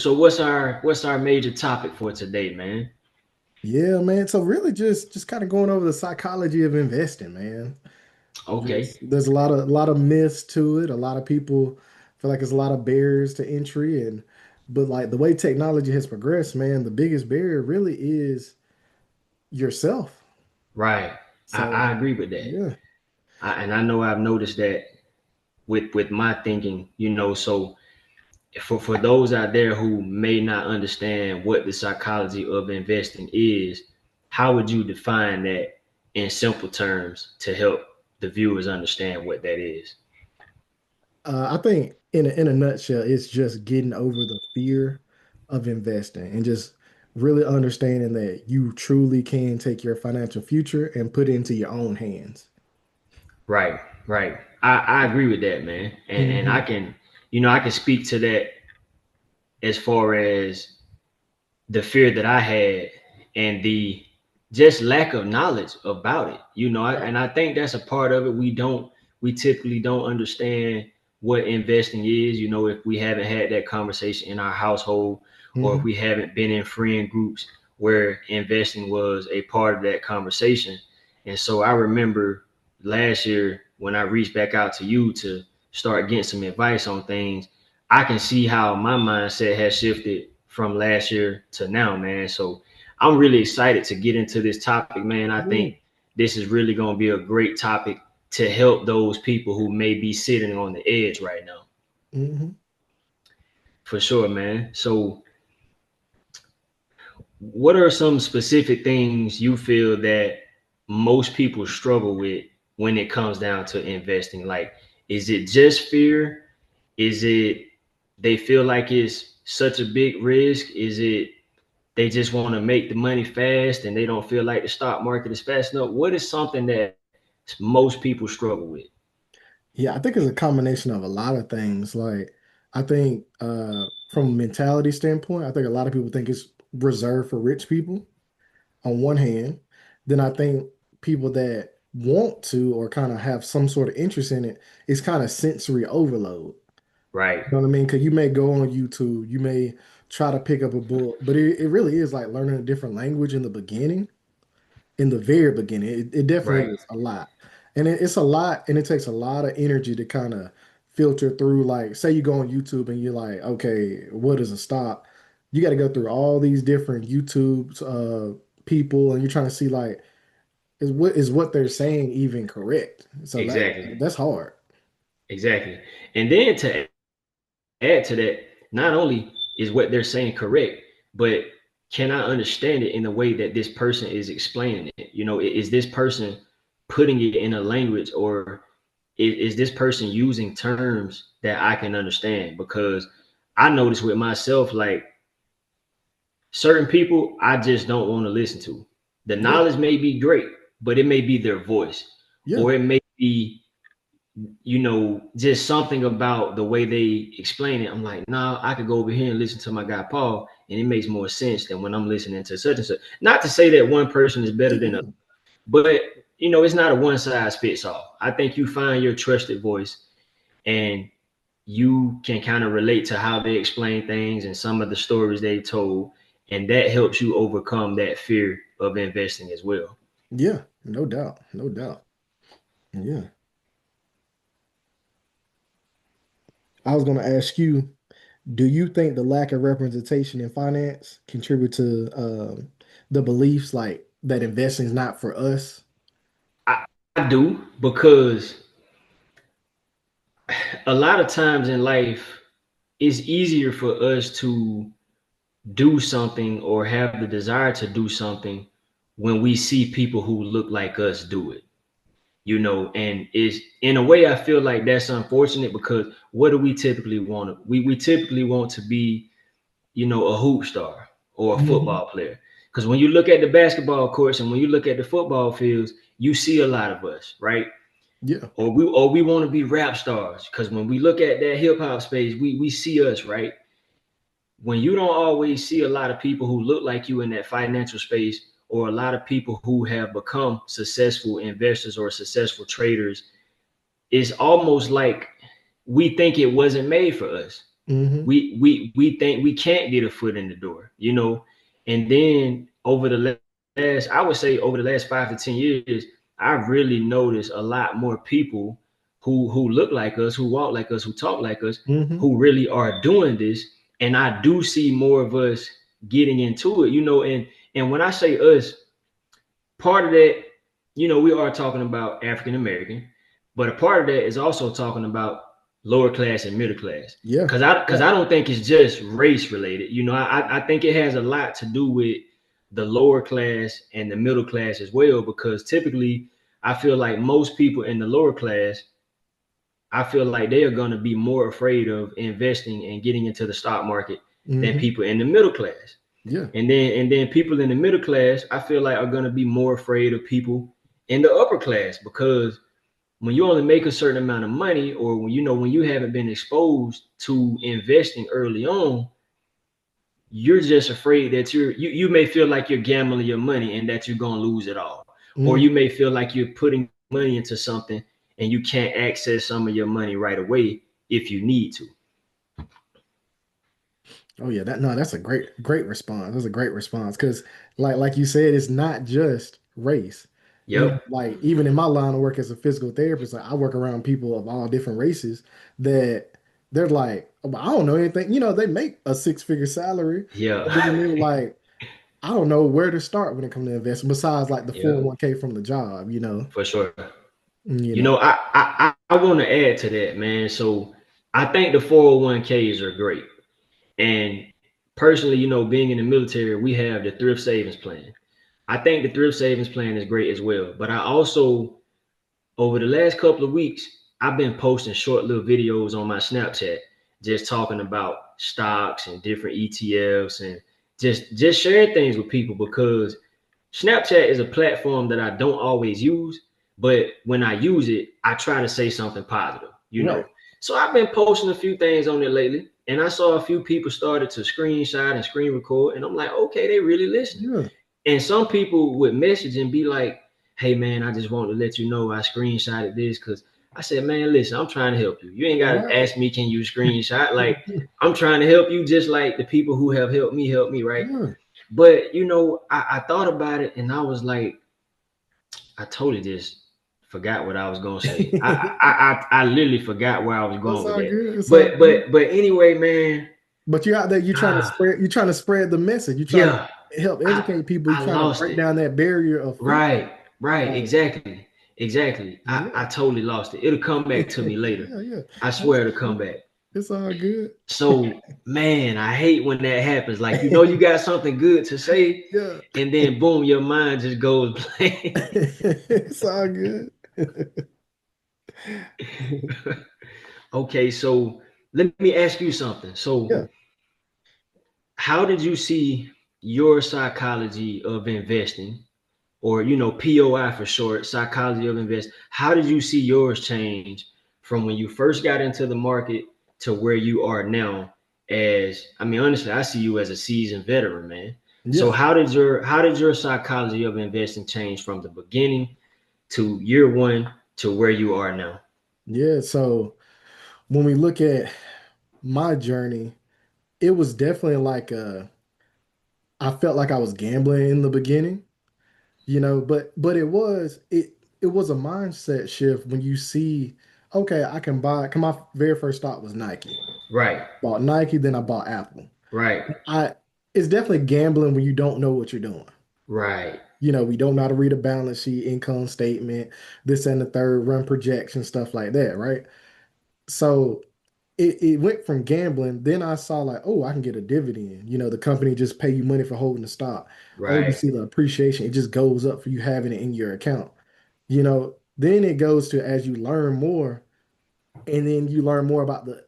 so what's our major topic for today, man? Yeah, man. So really just kind of going over the psychology of investing, man. Okay. Just there's a lot of myths to it. A lot of people feel like there's a lot of barriers to entry but like the way technology has progressed, man, the biggest barrier really is yourself. Right. I So, agree with that. yeah. And I know I've noticed that with my thinking, so for those out there who may not understand what the psychology of investing is, how would you define that in simple terms to help the viewers understand what that is? I think in a nutshell, it's just getting over the fear of investing and just really understanding that you truly can take your financial future and put it into your own hands. Right, right. I agree with that, man. And I Hmm. can, I can speak to that as far as the fear that I had and the just lack of knowledge about it. Right. And I think that's a part of it. We typically don't understand what investing is, if we haven't had that conversation in our household or if Hmm. we haven't been in friend groups where investing was a part of that conversation. And so I remember last year when I reached back out to you to start getting some advice on things, I can see how my mindset has shifted from last year to now, man. So I'm really excited to get into this topic, man. I Yeah. think this is really going to be a great topic to help those people who may be sitting on the edge right now. Hmm. For sure, man. So, what are some specific things you feel that most people struggle with when it comes down to investing? Like, is it just fear? Is it they feel like it's such a big risk? Is it they just want to make the money fast and they don't feel like the stock market is fast enough? What is something that most people struggle with? Yeah, I think it's a combination of a lot of things. Like, I think from a mentality standpoint, I think a lot of people think it's reserved for rich people on one hand. Then I think people that want to or kind of have some sort of interest in it is kind of sensory overload. Right. You know what I mean? Because you may go on YouTube, you may try to pick up a book, but it really is like learning a different language in the beginning, in the very beginning. It Right. definitely is a lot. And it's a lot, and it takes a lot of energy to kind of filter through. Like, say you go on YouTube and you're like, okay, what is a stock? You got to go through all these different YouTube people, and you're trying to see like, is what they're saying even correct? So Exactly. that's hard. Exactly. And then to add to that, not only is what they're saying correct, but can I understand it in the way that this person is explaining it? Is this person putting it in a language or is this person using terms that I can understand? Because I notice with myself, like certain people, I just don't want to listen to. The Yeah, knowledge may be great, but it may be their voice, yeah, or it may be, just something about the way they explain it. I'm like, nah, I could go over here and listen to my guy Paul, and it makes more sense than when I'm listening to such and such. Not to say that one person is better than yeah. another, but it's not a one size fits all. I think you find your trusted voice, and you can kind of relate to how they explain things and some of the stories they told, and that helps you overcome that fear of investing as well. Yeah, no doubt, no doubt. Yeah. I was going to ask you, do you think the lack of representation in finance contribute to the beliefs like that investing is not for us? I do because a lot of times in life, it's easier for us to do something or have the desire to do something when we see people who look like us do it. And is in a way I feel like that's unfortunate because what do we typically want? We typically want to be, a hoop star or a Hmm. football player. Because when you look at the basketball courts and when you look at the football fields, you see a lot of us, right? Yeah. Or we want to be rap stars because when we look at that hip hop space, we see us, right? When you don't always see a lot of people who look like you in that financial space or a lot of people who have become successful investors or successful traders, it's almost like we think it wasn't made for us. Hmm. We think we can't get a foot in the door, you know. And then over the last, I would say over the last 5 to 10 years, I've really noticed a lot more people who look like us, who walk like us, who talk like us, Hmm. who really are doing this. And I do see more of us getting into it, you know. And when I say us, part of that, you know, we are talking about African American, but a part of that is also talking about lower class and middle class. Yeah. Cause I don't think it's just race related. You know, I think it has a lot to do with the lower class and the middle class as well. Because typically, I feel like most people in the lower class, I feel like they are going to be more afraid of investing and getting into the stock market than Hmm. people in the middle class. Yeah. And then people in the middle class, I feel like are gonna be more afraid of people in the upper class because when you only make a certain amount of money, or when when you haven't been exposed to investing early on, you're just afraid that you may feel like you're gambling your money and that you're gonna lose it all. Or Hmm. you may feel like you're putting money into something and you can't access some of your money right away if you need to. Oh yeah, that's a great response. That's a great response because like you said, it's not just race. Yep. Like even in my line of work as a physical therapist, like I work around people of all different races that they're like, "Well, I don't know anything. They make a six-figure salary, Yeah. but then they're like, I don't know where to start when it comes to investing besides like the Yep. 401k from the job. For sure. You You know. know, I want to add to that, man. So I think the 401ks are great. And personally, being in the military, we have the thrift savings plan. I think the thrift savings plan is great as well. But I also, over the last couple of weeks, I've been posting short little videos on my Snapchat, just talking about stocks and different ETFs and just sharing things with people because Snapchat is a platform that I don't always use, but when I use it, I try to say something positive, you Right. know. So I've been posting a few things on there lately, and I saw a few people started to screenshot and screen record, and I'm like, okay, they really listening. Yeah. And some people would message and be like, hey man, I just want to let you know I screenshotted this because I said, man, listen, I'm trying to help you. You ain't got to Right. ask me, can you screenshot? Like, I'm trying to help you just like the people who have helped me, right? Yeah. But I thought about it and I was like, I totally just forgot what I was gonna say. I literally forgot where I was That's going with all that. good. It's all But good. but but anyway, man, But you out there, ah, you're trying to spread the message. You're trying yeah, to help I educate people. You're I trying to lost break it. down that barrier of fear. Right, Like, exactly, exactly. I yeah. totally lost it. It'll come back to me later. Yeah, yeah. I That's swear it'll come cool. back. It's all good. So man, I hate when that happens. Like you got something good to say, Yeah. and then boom, your mind just goes blank. It's all good. Okay, so let me ask you something. So Yeah. how did you see your psychology of investing, or POI for short, psychology of invest? How did you see yours change from when you first got into the market to where you are now? As I mean, honestly, I see you as a seasoned veteran, man. So Yeah. how did your psychology of investing change from the beginning to year one to where you are now? Yeah. So when we look at my journey, it was definitely like I felt like I was gambling in the beginning, but it was a mindset shift when you see, okay, I can buy. Cause my very first thought was Nike. Right, Bought Nike, then I bought Apple. right, I It's definitely gambling when you don't know what you're doing. right, We don't know how to read a balance sheet, income statement, this and the third, run projection, stuff like that, right? So it went from gambling. Then I saw like, oh, I can get a dividend. The company just pay you money for holding the stock. Oh, you right, see the appreciation, it just goes up for you having it in your account. Then it goes to as you learn more, and then you learn more about the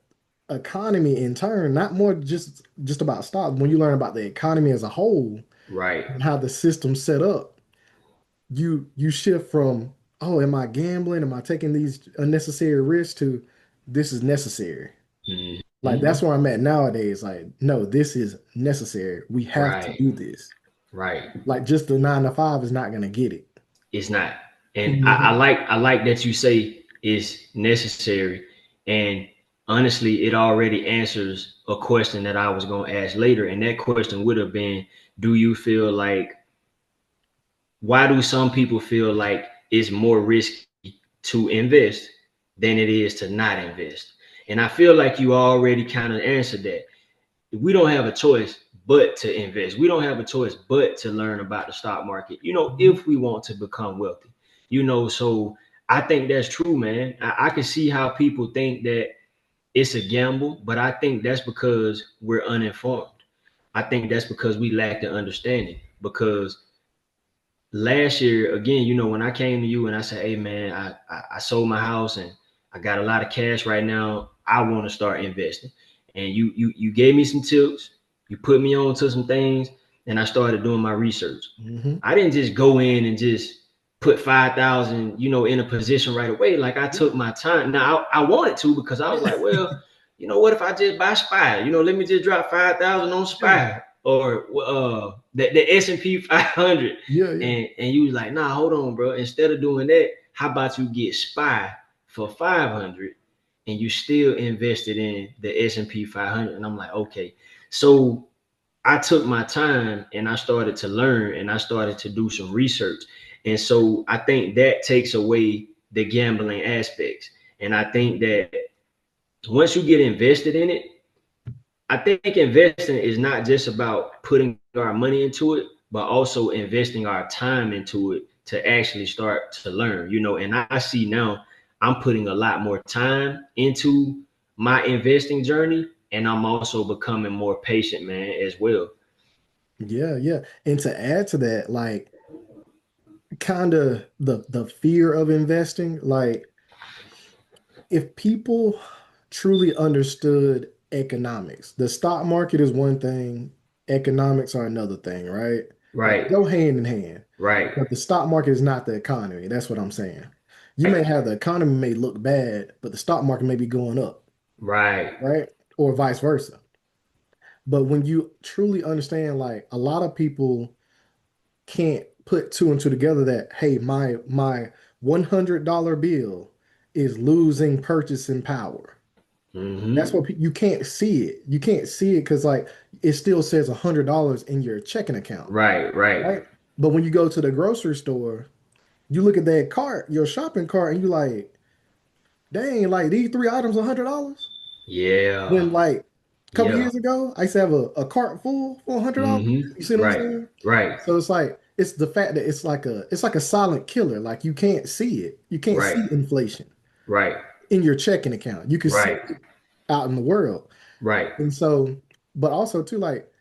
economy in turn, not more just about stocks. When you learn about the economy as a whole right. and how the system's set up, you shift from, oh, am I gambling? Am I taking these unnecessary risks to this is necessary? Like Hmm. that's where I'm at nowadays. Like, no, this is necessary. We have to Right, do this. right. Like just the 9 to 5 is not gonna get it. It's not. And I Mhm. like I like that you say it's necessary. And honestly, it already answers a question that I was going to ask later. And that question would have been, do you feel like, why do some people feel like it's more risky to invest than it is to not invest? And I feel like you already kind of answered that. We don't have a choice but to invest. We don't have a choice but to learn about the stock market, Mhm. if we want to become wealthy, So I think that's true, man. I can see how people think that it's a gamble, but I think that's because we're uninformed. I think that's because we lack the understanding. Because last year, again, when I came to you and I said, "Hey, man, I sold my house and I got a lot of cash right now. I want to start investing," and you gave me some tips. You put me on to some things, and I started doing my research. Mhm. I didn't just go in and just put 5,000, in a position right away. Like I took my time. Now I wanted to because I was like, Yeah. well, what if I just buy SPY? Let me just drop 5,000 on Yeah. SPY or the S&P 500. Yeah. Yeah. And you was like, nah, hold on, bro. Instead of doing that, how about you get SPY for 500 and you still invested in the S&P 500? And I'm like, okay. So I took my time and I started to learn and I started to do some research. And so I think that takes away the gambling aspects. And I think that once you get invested in it, I think investing is not just about putting our money into it, but also investing our time into it to actually start to learn, And I see now I'm putting a lot more time into my investing journey, and I'm also becoming more patient, man, as well. Yeah. Yeah. And to add to that, like kind of the fear of investing, like if people truly understood economics, the stock market is one thing, economics are another thing, right? Like Right, go hand in hand. right, But the stock market is not the economy. That's what I'm saying. You may have the economy may look bad, but the stock market may be going up, right. right? Or vice versa. But when you truly understand, like a lot of people can't put two and two together that, hey, my $100 bill is losing purchasing power. That's Mm-hmm. what you can't see it. You can't see it because like it still says $100 in your checking account, Right, right. right? But when you go to the grocery store, you look at that cart, your shopping cart, and you like, dang, like these three items $100. Yeah, When like a couple yeah. years ago, I used to have a cart full for $100. Mm-hmm. You see what I'm Right, saying? right, So it's like it's the fact that it's like a silent killer. Like you can't see it. You can't right, see inflation right, in your checking account. You can see right, it out in the world. right. And so, but also too, like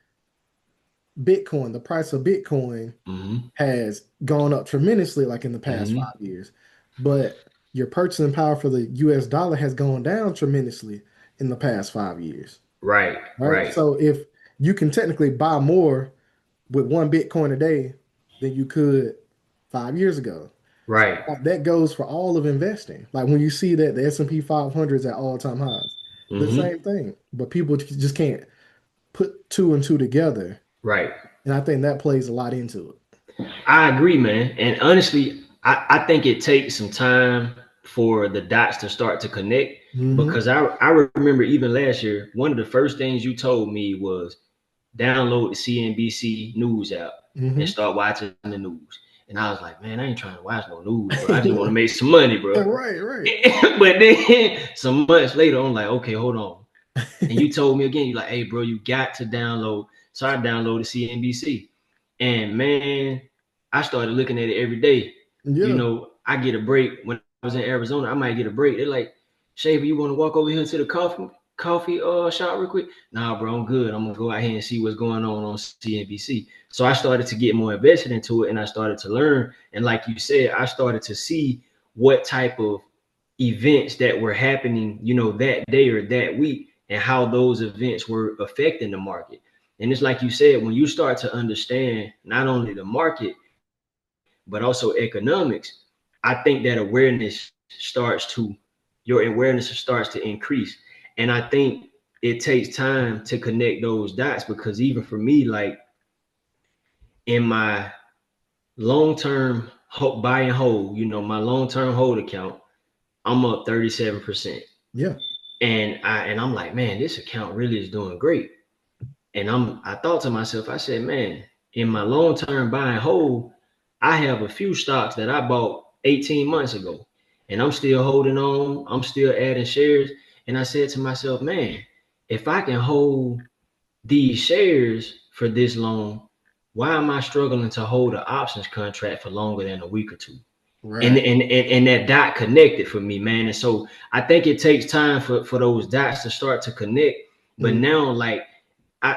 Bitcoin, the price of Bitcoin Mm-hmm. has gone up tremendously like in the past Mm-hmm. 5 years. But your purchasing power for the US dollar has gone down tremendously in the past 5 years. Right, Right. right, So if you can technically buy more with one Bitcoin a day than you could 5 years ago. So right. like, that goes for all of investing. Like when you see that the S&P 500 is at all-time highs, the Mm-hmm. same thing. But people just can't put two and two together. Right. And I think that plays a lot into it. I agree, man. And honestly, I think it takes some time for the dots to start to connect Hmm. because I remember even last year, one of the first things you told me was download the CNBC News app and Hmm. start watching the news. And I was like, man, I ain't trying to watch no news, bro. I just want Yeah. to make some money, Yeah, bro. right, right. But then some months later, I'm like, okay, hold on. And you told me again, you're like, hey, bro, you got to download. So I downloaded CNBC. And man, I started looking at it every day. Yeah. I get a break when I was in Arizona. I might get a break. They're like, Shaver, you want to walk over here to the coffee shop real quick? Nah, bro, I'm good. I'm gonna go out here and see what's going on CNBC. So I started to get more invested into it, and I started to learn. And like you said, I started to see what type of events that were happening, that day or that week, and how those events were affecting the market. And it's like you said, when you start to understand not only the market, but also economics, I think that your awareness starts to increase. And I think it takes time to connect those dots because even for me, like in my long-term buy and hold, my long-term hold account, I'm up 37%. Yeah. And I'm like, man, this account really is doing great. And I thought to myself, I said, man, in my long term buy and hold, I have a few stocks that I bought 18 months ago, and I'm still holding on. I'm still adding shares. And I said to myself, man, if I can hold these shares for this long, why am I struggling to hold an options contract for longer than a week or two? and Right. and and, and that dot connected for me, man. And so I think it takes time for those dots to start to connect. But Mm, now, like,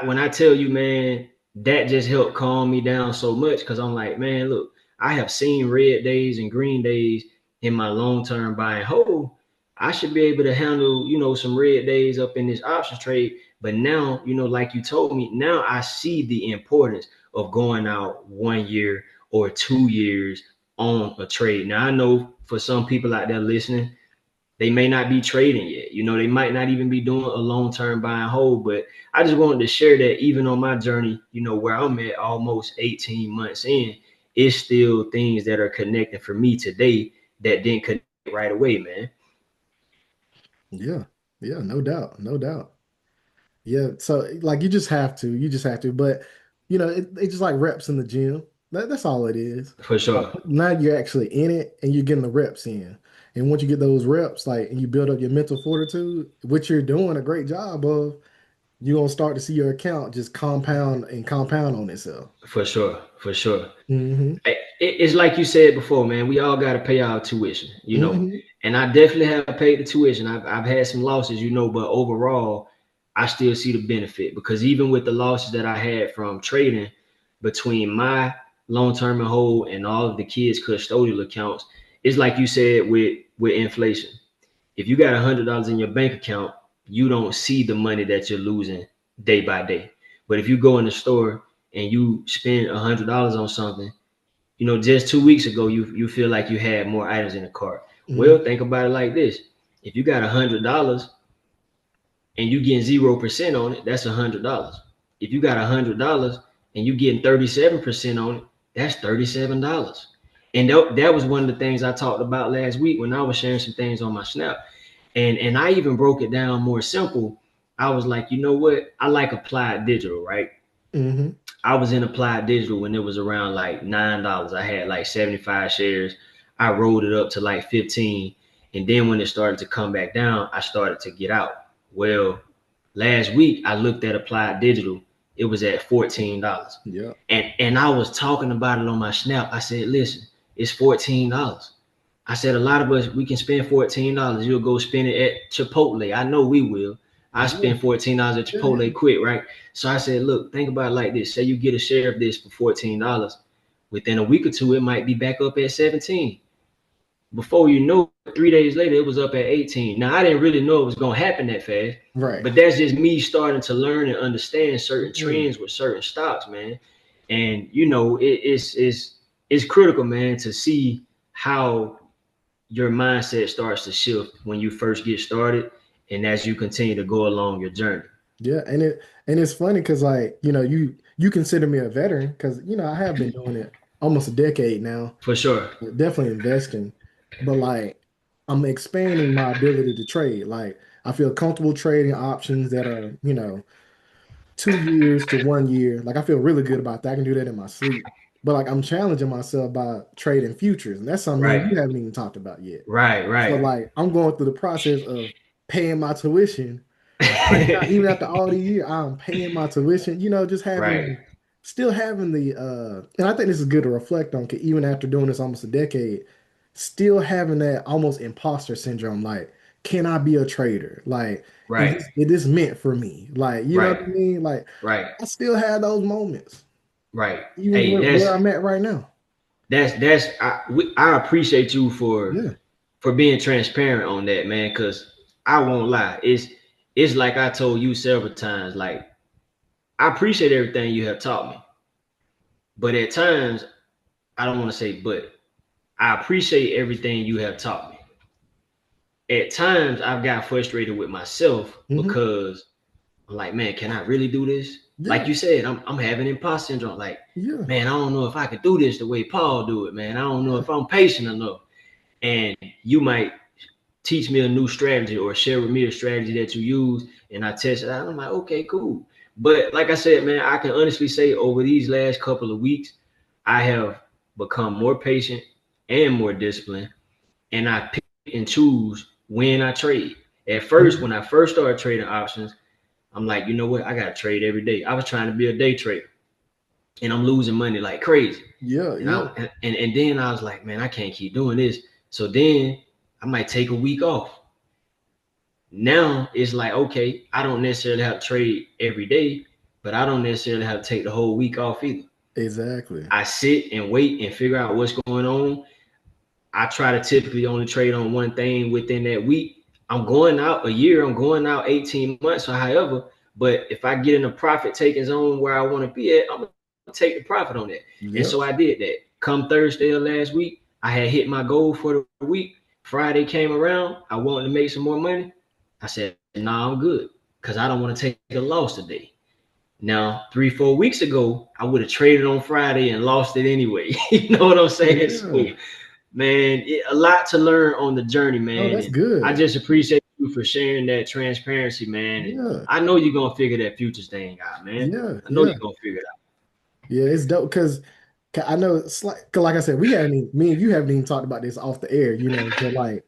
when I tell you, man, that just helped calm me down so much, because I'm like, man, look, I have seen red days and green days in my long term buy and hold. I should be able to handle, some red days up in this options trade. But now, like you told me, now I see the importance of going out 1 year or 2 years on a trade. Now I know for some people out there listening, they may not be trading yet. They might not even be doing a long-term buy and hold. But I just wanted to share that even on my journey, where I'm at almost 18 months in, it's still things that are connecting for me today that didn't connect right away, man. yeah. Yeah, no doubt. No doubt. Yeah. So like you just have to. But it's just like reps in the gym. That's all it is. For Like sure. now you're actually in it and you're getting the reps in. And once you get those reps, like and you build up your mental fortitude, which you're doing a great job of, you're gonna start to see your account just compound and compound on itself. For sure. For sure. Hmm. It's like you said before, man. We all got to pay our tuition, Hmm. and I definitely have paid the tuition. I've had some losses, but overall, I still see the benefit, because even with the losses that I had from trading between my long term and hold and all of the kids' custodial accounts, it's like you said with inflation. If you got $100 in your bank account, you don't see the money that you're losing day by day. But if you go in the store and you spend $100 on something, just 2 weeks ago, you feel like you had more items in the cart. Well, Hmm. think about it like this: if you got $100 and you getting 0% on it, that's $100. If you got $100 and you getting 37% on it, that's $37. And that was one of the things I talked about last week when I was sharing some things on my Snap. And I even broke it down more simple. I was like, you know what? I like Applied Digital, right? Hmm. I was in Applied Digital when it was around like $9. I had like 75 shares. I rolled it up to like 15. And then when it started to come back down, I started to get out. Well, last week I looked at Applied Digital. It was at $14. Yeah. And I was talking about it on my Snap. I said, listen, it's $14. I said, a lot of us, we can spend $14. You'll go spend it at Chipotle. I know we will. I Yeah. spend $14 at Yeah. Yeah. Chipotle quick, right? So I said, look, think about it like this. Say you get a share of this for $14. Within a week or two, it might be back up at 17. Before you know it, 3 days later, it was up at 18. Now, I didn't really know it was going to happen that fast, Right. but that's just me starting to learn and understand certain Mm. trends with certain stocks, man. And, it's critical, man, to see how your mindset starts to shift when you first get started and as you continue to go along your journey. Yeah, and it's funny because like you consider me a veteran because I have been doing it almost a decade now, For sure. definitely investing, but like I'm expanding my ability to trade. Like I feel comfortable trading options that are 2 years to 1 year. Like I feel really good about that. I can do that in my sleep. But like I'm challenging myself by trading futures, and that's something Right. you haven't even talked about yet. Right. So Right. like I'm going through the process of paying my tuition right now, even after all the year, I'm paying my tuition, just Right. still having and I think this is good to reflect on, 'cause even after doing this almost a decade, still having that almost imposter syndrome. Like, can I be a trader? Like, Right. is this meant for me? Like, you know Right. what I mean? Like, Right. I still have those moments, Right. even Hey, where I'm at right now. I appreciate you for Yeah. being transparent on that, man, because I won't lie. It's like I told you several times, like, I appreciate everything you have taught me. But at times, I don't want to say but, I appreciate everything you have taught me. At times I've got frustrated with myself Hmm. because I'm like, man, can I really do this? Like Yeah. you said, I'm having imposter syndrome. Like, Yeah. man, I don't know if I could do this the way Paul do it, man. I don't know Yeah. if I'm patient enough. And you might teach me a new strategy or share with me a strategy that you use, and I test it out. I'm like, okay, cool. But like I said, man, I can honestly say over these last couple of weeks, I have become more patient and more disciplined, and I pick and choose when I trade. At first, when I first started trading options, I'm like, you know what? I got to trade every day. I was trying to be a day trader, and I'm losing money like crazy. Yeah, And yeah, and then I was like, man, I can't keep doing this. So then I might take a week off. Now it's like, okay, I don't necessarily have to trade every day, but I don't necessarily have to take the whole week off either. exactly. I sit and wait and figure out what's going on. I try to typically only trade on one thing within that week. I'm going out a year, I'm going out 18 months or however, but if I get in a profit taking zone where I want to be at, I'm going to take the profit on that. And Yep. so I did that. Come Thursday of last week, I had hit my goal for the week. Friday came around, I wanted to make some more money. I said, nah, I'm good because I don't want to take a loss today. Now, 3, 4 weeks ago, I would have traded on Friday and lost it anyway. You know what I'm saying? So Yeah. man, a lot to learn on the journey, Oh, man. that's And I good. just appreciate you for sharing that transparency, man. And Yeah. I know you're gonna figure that futures thing out, man. Yeah. I know Yeah. you're gonna figure it out. Yeah. It's dope because I know it's like, 'cause like I said, we haven't even, me and you haven't even talked about this off the air, but like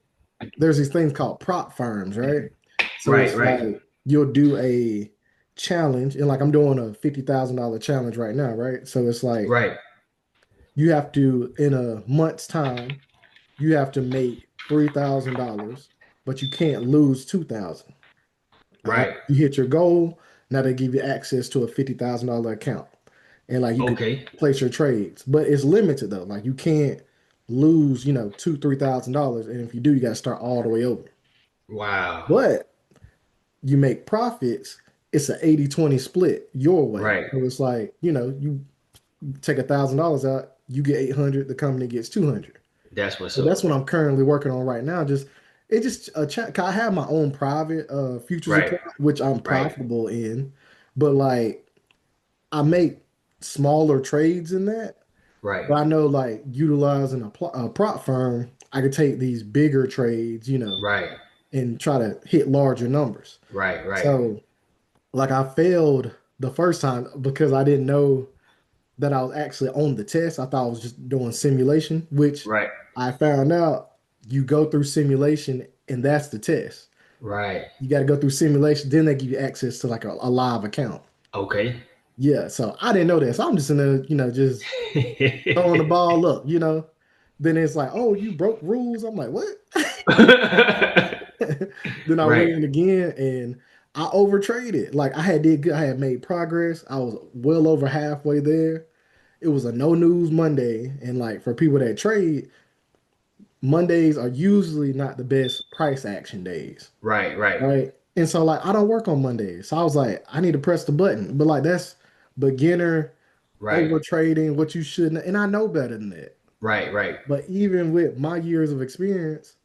there's these things called prop firms, right? So Right, it's right, like you'll do a challenge, and like I'm doing a $50,000 challenge right now, right? So it's like right, you have to, in a month's time, you have to make $3,000, but you can't lose 2,000. All right. right. You hit your goal. Now they give you access to a $50,000 account. And like you could Okay. place your trades. But it's limited though. Like you can't lose, two, $3,000. And if you do, you gotta start all the way over. Wow. But you make profits, it's an 80-20 split your way. Right. So it's like, you take $1,000 out, you get 800, the company gets 200. That's what's So that's up. what I'm currently working on right now. Just a chat. I have my own private futures Right, account, which I'm right, profitable in, but like I make smaller trades in that. right, But I know like utilizing a prop firm, I could take these bigger trades, right, and try to hit larger numbers. right, right, So like I failed the first time because I didn't know that I was actually on the test. I thought I was just doing simulation, which right, I found out you go through simulation and that's the test. right. You got to go through simulation, then they give you access to like a live account. Okay. Yeah, so I didn't know that. So I'm just in there, just throwing the ball up. Then it's like, oh, you broke rules. I'm like, what? Then I went Right, in again and I overtraded. Like I had did good. I had made progress. I was well over halfway there. It was a no news Monday, and like for people that trade, Mondays are usually not the best price action days, right, right, right? And so like I don't work on Mondays. So I was like, I need to press the button. But like that's beginner right, over trading, what you shouldn't, and I know better than that. right, right, But even with my years of experience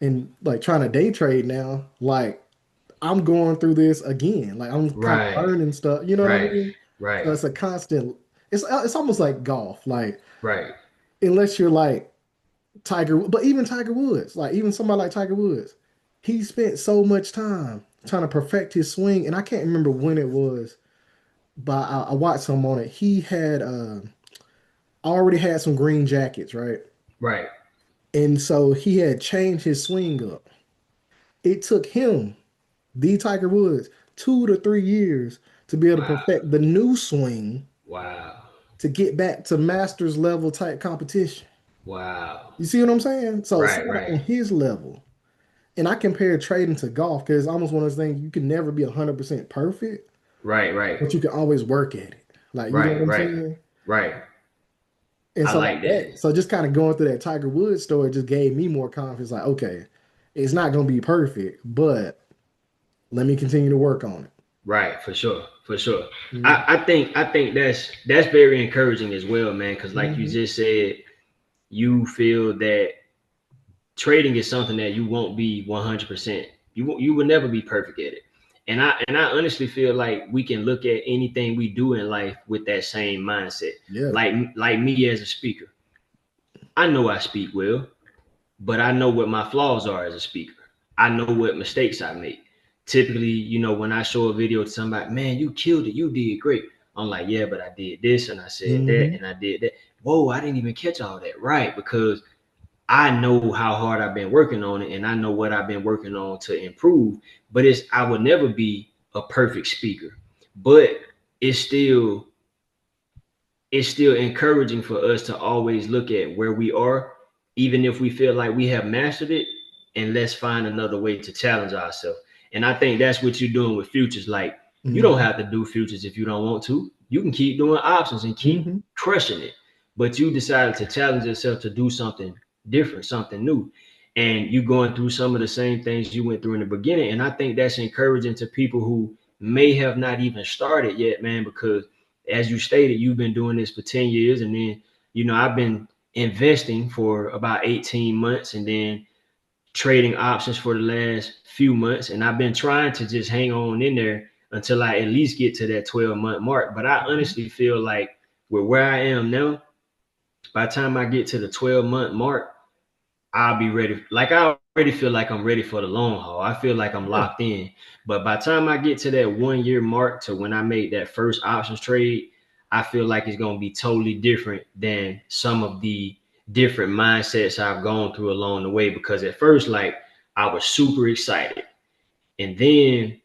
and like trying to day trade now, like I'm going through this again. Like I'm kind of right, learning stuff. You know what I right, mean? So right, it's a constant. It's almost like golf. Like right. unless you're like but even Tiger Woods, like even somebody like Tiger Woods, he spent so much time trying to perfect his swing, and I can't remember when it was, but I watched him on it. He had already had some green jackets, right? Right. And so he had changed his swing up. It took him, the Tiger Woods, 2 to 3 years to be able to Wow. perfect the new swing Wow. to get back to masters level type competition. Wow. You see what I'm saying? So Right, somebody right. on his level. And I compare trading to golf because it's almost one of those things you can never be 100% perfect, Right, right. but you can always work at it. Like, you know what Right, I'm right. saying? Right. And I so like like that. that, so just kind of going through that Tiger Woods story just gave me more confidence. Like, okay, it's not gonna be perfect, but let me continue to work on it. Right, for sure. For sure. Yeah. I think that's very encouraging as well, man. Cause like you Hmm. just said, you feel that trading is something that you won't be 100%. You will never be perfect at it. And I honestly feel like we can look at anything we do in life with that same mindset. Yeah. Like me as a speaker. I know I speak well. but I know what my flaws are as a speaker. I know what mistakes I make. Typically, when I show a video to somebody, man, you killed it, you did great. I'm like, yeah, but I did this and I said that Hmm. and I did that. Whoa, I didn't even catch all that, right? Because I know how hard I've been working on it and I know what I've been working on to improve. But I would never be a perfect speaker. But it's still it's still encouraging for us to always look at where we are, even if we feel like we have mastered it, and let's find another way to challenge ourselves. And I think that's what you're doing with futures. Like, you don't Hmm. have to do futures if you don't want to. You can keep doing options and keep Hmm. crushing it. But you decided to challenge yourself to do something different, something new. And you going through some of the same things you went through in the beginning. And I think that's encouraging to people who may have not even started yet, man, because as you stated, you've been doing this for 10 years. And then, I've been investing for about 18 months and then trading options for the last few months. And I've been trying to just hang on in there until I at least get to that 12-month mark. But I honestly feel like with where I am now, by the time I get to the 12-month mark, I'll be ready. Like I already feel like I'm ready for the long haul. I feel like I'm Yeah. locked in. But by the time I get to that 1 year mark to when I made that first options trade, I feel like it's gonna be totally different than some of the different mindsets I've gone through along the way. Because at first, like I was super excited. And then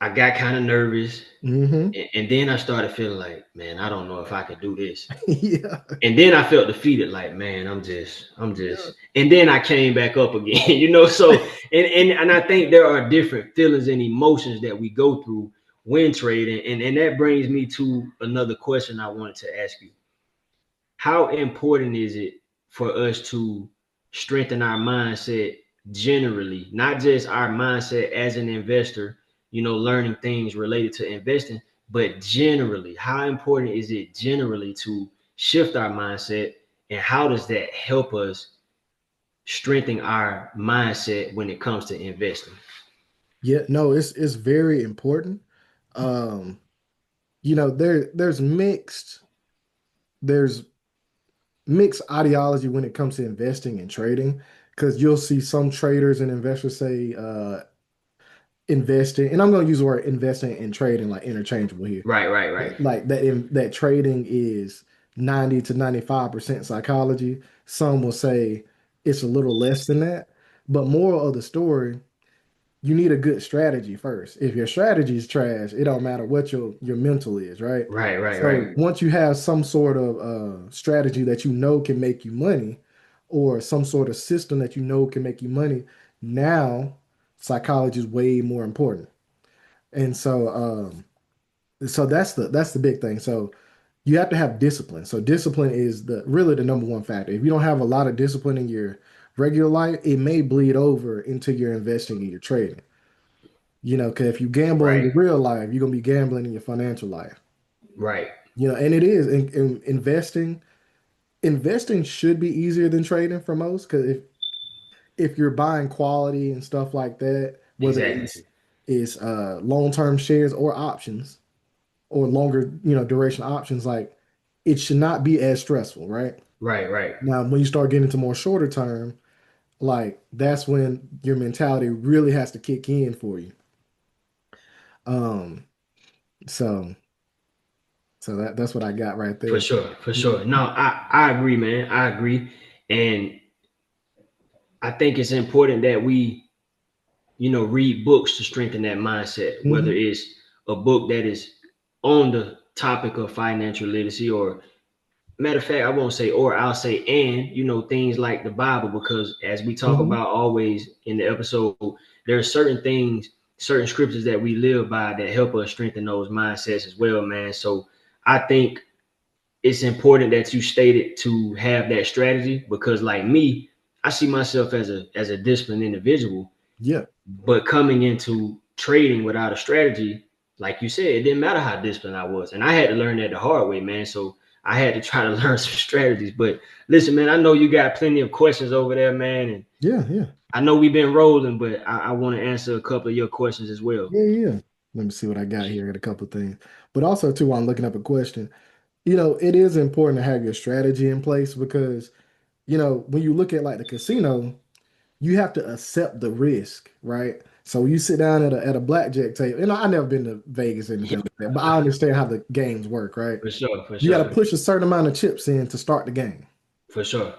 I got kind of nervous. Hmm. And then I started feeling like, man, I don't know if I can do this. Yeah. And then I felt defeated, like, man, I'm Yeah. just, and then I came back up again, So, and I think there are different feelings and emotions that we go through when trading, and that brings me to another question I wanted to ask you. How important is it for us to strengthen our mindset generally, not just our mindset as an investor, learning things related to investing, but generally, how important is it generally to shift our mindset, and how does that help us strengthen our mindset when it comes to investing? Yeah, no, it's very important. Um, there's mixed ideology when it comes to investing and trading, because you'll see some traders and investors say investing, and I'm going to use the word investing and trading like interchangeable here. Right, right, right, Like that trading is 90 to 95% psychology. Some will say it's a little less than that. But moral of the story, you need a good strategy first. If your strategy is trash, it don't matter what your mental is, right? right, right, right, So once you have some sort of strategy that you know can make you money, or some sort of system that you know can make you money, now psychology is way more important. And so that's the big thing. So you have to have discipline. So discipline is the really the number one factor. If you don't have a lot of discipline in your regular life, it may bleed over into your investing and your trading. Because if you gamble in right, your real life, you're gonna be gambling in your financial life. right, And it is in investing. Investing should be easier than trading for most, because if you're buying quality and stuff like that, whether exactly, it's long-term shares or options or longer, duration options, like it should not be as stressful, right? right, right, Now, when you start getting into more shorter term, like that's when your mentality really has to kick in for you. Um, so so that's what I got right for there. sure, for sure. No, Mhm. I agree, man. I agree, and I think it's important that we, read books to strengthen that mindset, whether Mhm. it's a book that is on the topic of financial literacy, or matter of fact, I won't say, or I'll say, and, things like the Bible, because as we talk Mhm. about always in the episode, there are certain things, certain scriptures that we live by that help us strengthen those mindsets as well, man. So I think it's important that you stated to have that strategy, because like me, I see myself as a disciplined individual, Yeah. but coming into trading without a strategy, like you said, it didn't matter how disciplined I was. And I had to learn that the hard way, man. So I had to try to learn some strategies. But listen, man, I know you got plenty of questions over there, man. And Yeah. Yeah. I know we've been rolling, but I want to answer a couple of your questions as well. Yeah. Yeah. Let me see what I got here. I got a couple of things. But also too, while I'm looking up a question, it is important to have your strategy in place, because when you look at like the casino, you have to accept the risk, right? So you sit down at a blackjack table, and I never been to Vegas or Yeah, anything like that, but I understand how the games work, right? for sure, for You got to sure, push a certain amount of chips in to start the game. for sure.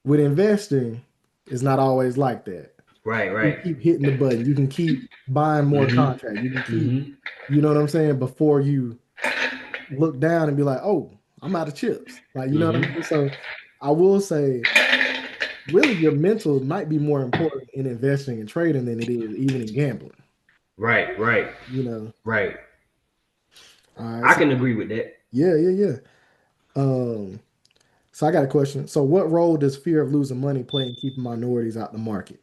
With investing, it's not always like that. Right, You right. keep hitting the button. You can keep buying more Mm-hmm. contracts. You can keep, Mm-hmm. you know what I'm saying, before you look down and be like, oh, I'm out of chips. Like, you know what I Mm-hmm. mean? So I will say, really, your mental might be more important in investing and trading than it is even in gambling. Right, right, You know. right. All right. I So can agree with that. yeah, yeah, yeah. Um, so I got a question. So what role does fear of losing money play in keeping minorities out the market?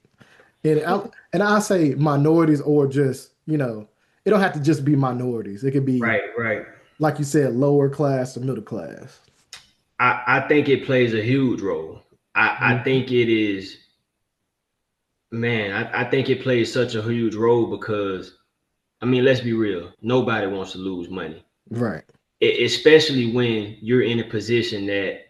And I say minorities or just, it don't have to just be minorities. It could be, Right, right. like you said, lower class or middle class. I think it plays a huge role. I Mhm. think it is, man, I think it plays such a huge role because, I mean, let's be real. Nobody wants to lose money, Right. especially when you're in a position that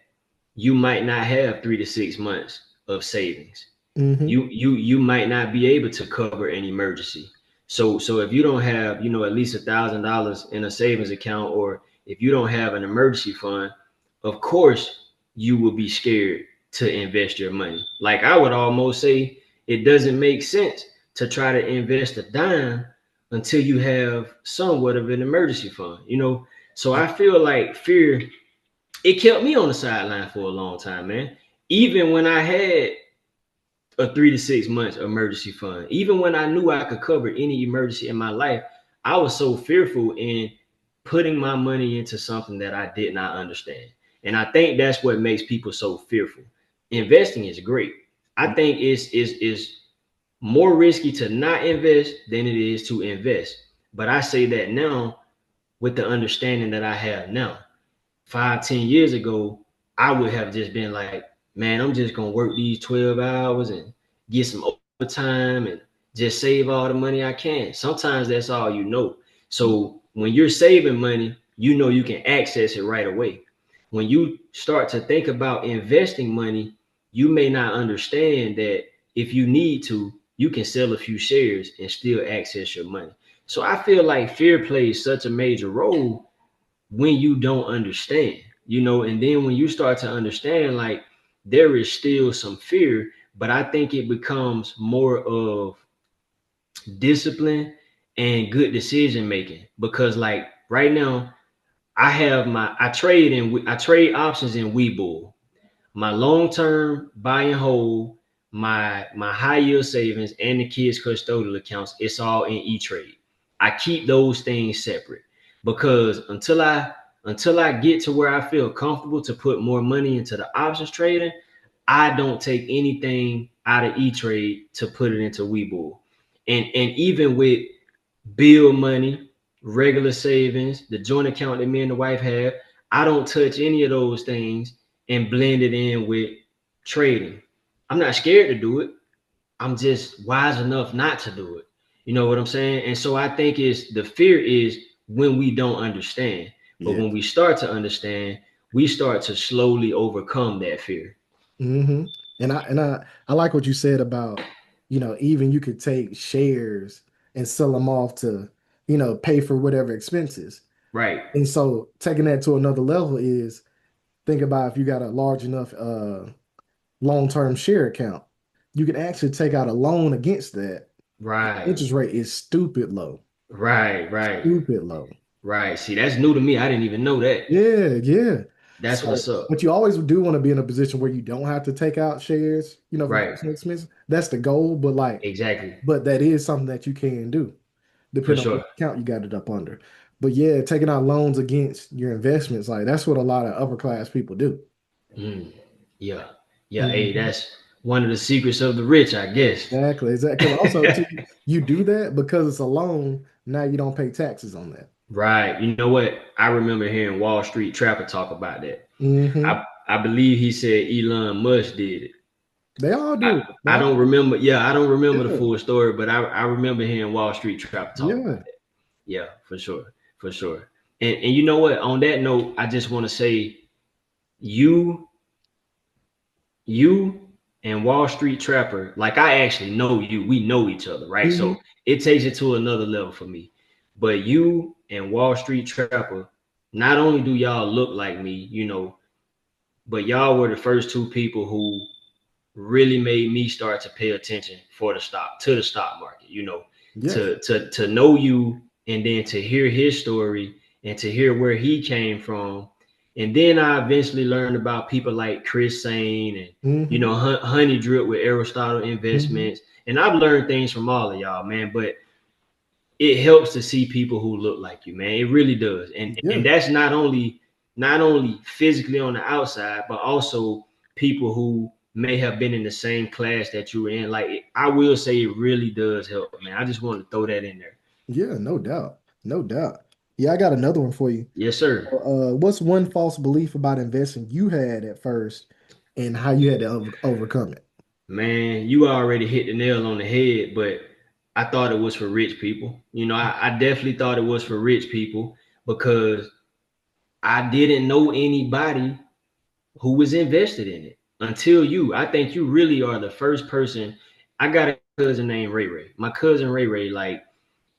you might not have 3 to 6 months of savings. Hmm. You might not be able to cover an emergency. So if you don't have, at least $1,000 in a savings account, or if you don't have an emergency fund, of course you will be scared to invest your money. Like, I would almost say it doesn't make sense to try to invest a dime until you have somewhat of an emergency fund. So I feel like fear, it kept me on the sideline for a long time, man. Even when I had a 3 to 6 months emergency fund. Even when I knew I could cover any emergency in my life, I was so fearful in putting my money into something that I did not understand. And I think that's what makes people so fearful. Investing is great. I think it's more risky to not invest than it is to invest. But I say that now with the understanding that I have now. 5, 10 years ago, I would have just been like, man, I'm just gonna work these 12 hours and get some overtime and just save all the money I can. Sometimes that's all you know. So when you're saving money, you know you can access it right away. When you start to think about investing money, you may not understand that if you need to, you can sell a few shares and still access your money. So I feel like fear plays such a major role when you don't understand, and then when you start to understand, like, there is still some fear, but I think it becomes more of discipline and good decision making, because, like, right now I trade options in Webull. My long term buy and hold, my high yield savings, and the kids' custodial accounts, it's all in E-Trade. I keep those things separate because until I get to where I feel comfortable to put more money into the options trading, I don't take anything out of E-Trade to put it into Webull. And even with bill money, regular savings, the joint account that me and the wife have, I don't touch any of those things and blend it in with trading. I'm not scared to do it. I'm just wise enough not to do it. You know what I'm saying? And so I think it's the fear is when we don't understand. But Yeah. when we start to understand, we start to slowly overcome that fear. Hmm. And I like what you said about, even you could take shares and sell them off to, pay for whatever expenses. Right. And so taking that to another level is, think about if you got a large enough long-term share account, you can actually take out a loan against that. Right. Interest rate is stupid low. Right. Right. Stupid low. Right. See, that's new to me. I didn't even know that. Yeah, yeah. That's So, what's up. but you always do want to be in a position where you don't have to take out shares, for Right. personal expenses. That's the goal, but Exactly. that is something that you can do, For depending on sure. what account you got it up under. But yeah, taking out loans against your investments, like that's what a lot of upper class people do. Mm, yeah. Yeah. Hey, Mhm. that's one of the secrets of the rich, I guess. Exactly, exactly. Because also too, you do that because it's a loan. Now you don't pay taxes on that. Right. You know what? I remember hearing Wall Street Trapper talk about that. Hmm. I believe he said Elon Musk did it. They all I, do it. They I all don't do remember. Yeah, I don't it. remember the Yeah, full story, but I remember hearing Wall Street Trapper talk about yeah. that. Yeah, for sure. For sure. And you know what? On that note, I just want to say, you you and Wall Street Trapper, like I actually know you. We know each other, right? Hmm. So it takes it to another level for me. But you and Wall Street Trapper, not only do y'all look like me, but y'all were the first two people who really made me start to pay attention for the stock market, Yeah. to know you and then to hear his story and to hear where he came from. And then I eventually learned about people like Chris Sane and Hmm. Honey Drip with Aristotle Hmm. Investments. And I've learned things from all of y'all, man. But it helps to see people who look like you, man. It really does. And Yeah. that's not only physically on the outside, but also people who may have been in the same class that you were in. Like I will say it really does help, man. I just want to throw that in there. Yeah, no doubt. No doubt. Yeah, I got another one for you. Yes, sir. What's one false belief about investing you had at first and how you had to overcome it? Man, you already hit the nail on the head, but I thought it was for rich people. I definitely thought it was for rich people because I didn't know anybody who was invested in it until you. I think you really are the first person. I got a cousin named Ray Ray. My cousin Ray Ray, like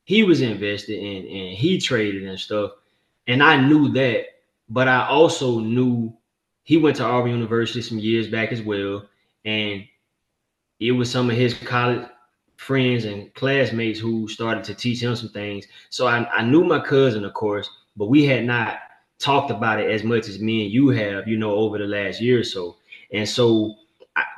he was invested in and he traded and stuff. And I knew that, but I also knew he went to Auburn University some years back as well. And it was some of his college friends and classmates who started to teach him some things. So I knew my cousin, of course, but we had not talked about it as much as me and you have, over the last year or so. And so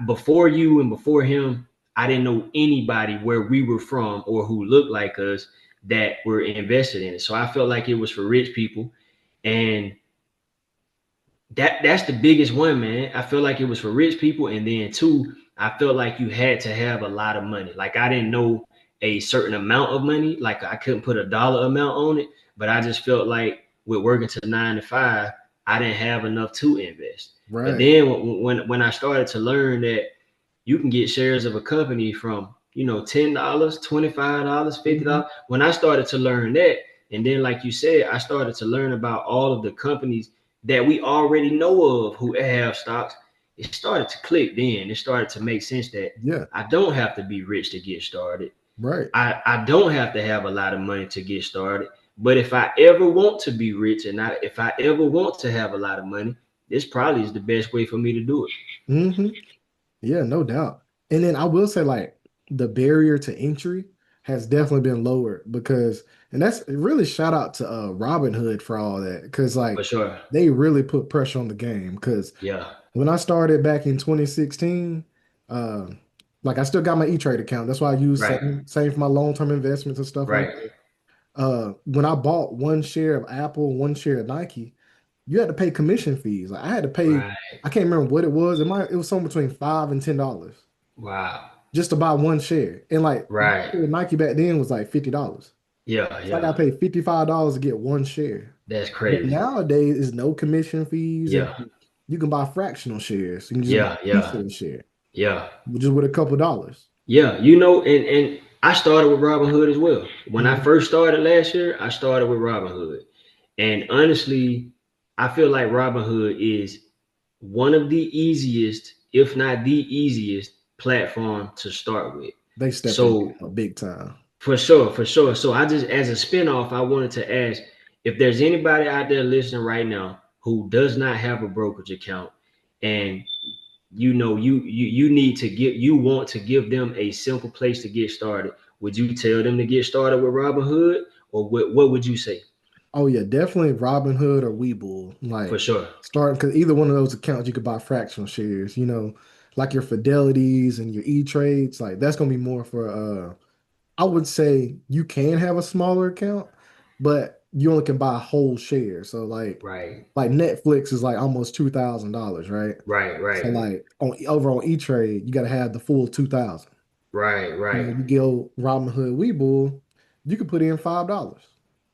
before you and before him, I didn't know anybody where we were from or who looked like us that were invested in it. So I felt like it was for rich people. And that's the biggest one, man. I feel like it was for rich people, and then two, I felt like you had to have a lot of money. Like I didn't know a certain amount of money, like I couldn't put a dollar amount on it, but I just felt like with working to 9 to 5, I didn't have enough to invest. But Right. then when I started to learn that you can get shares of a company from $10, $25, Hmm. $50. When I started to learn that, and then like you said, I started to learn about all of the companies that we already know of who have stocks. It started to click then. It started to make sense that Yeah. I don't have to be rich to get started. Right. I don't have to have a lot of money to get started. But if I ever want to be rich if I ever want to have a lot of money, this probably is the best way for me to do it. Hmm. Yeah, no doubt. And then I will say, like, the barrier to entry has definitely been lowered because, and that's really shout out to Robinhood for all that because, For like, sure. they really put pressure on the game. Because Yeah. when I started back in 2016, uh, like, I still got my E-Trade account. That's why I use Right. same for my long-term investments and stuff like Right. that. When I bought one share of Apple, one share of Nike, you had to pay commission fees. Like I had to pay, Right. I can't remember what it was. It was somewhere between $5 and $10 Wow. just to buy one share. And like Right. Nike back then was like $50. Yeah. So I got Yeah. to pay $55 to get one share. That's But crazy. nowadays, it's no commission fees, and Yeah. you can buy fractional shares. You can just buy Yeah. a piece Yeah. of the share, Yeah. just with a couple dollars. Yeah. And I started with Robinhood as well. When I Mhm. first started last year, I started with Robinhood. And honestly, I feel like Robinhood is one of the easiest, if not the easiest, platform to start with. They stepped it So up big time. for sure, for sure. So I just, as a spinoff, I wanted to ask if there's anybody out there listening right now who does not have a brokerage account, and you need to give, you want to give them a simple place to get started. Would you tell them to get started with Robinhood, or what would you say? Oh yeah, definitely Robinhood or Webull. For Like sure. starting because either one of those accounts you could buy fractional shares. Like your Fidelities and your E Trades. Like that's gonna be more for. I would say you can have a smaller account, but you only can buy a whole share. So Right. like Netflix is like almost $2,000, right? Right. So Right. like over on E Trade, you got to have the full 2,000. Right. Right. You go Robinhood Webull, you could put in $5.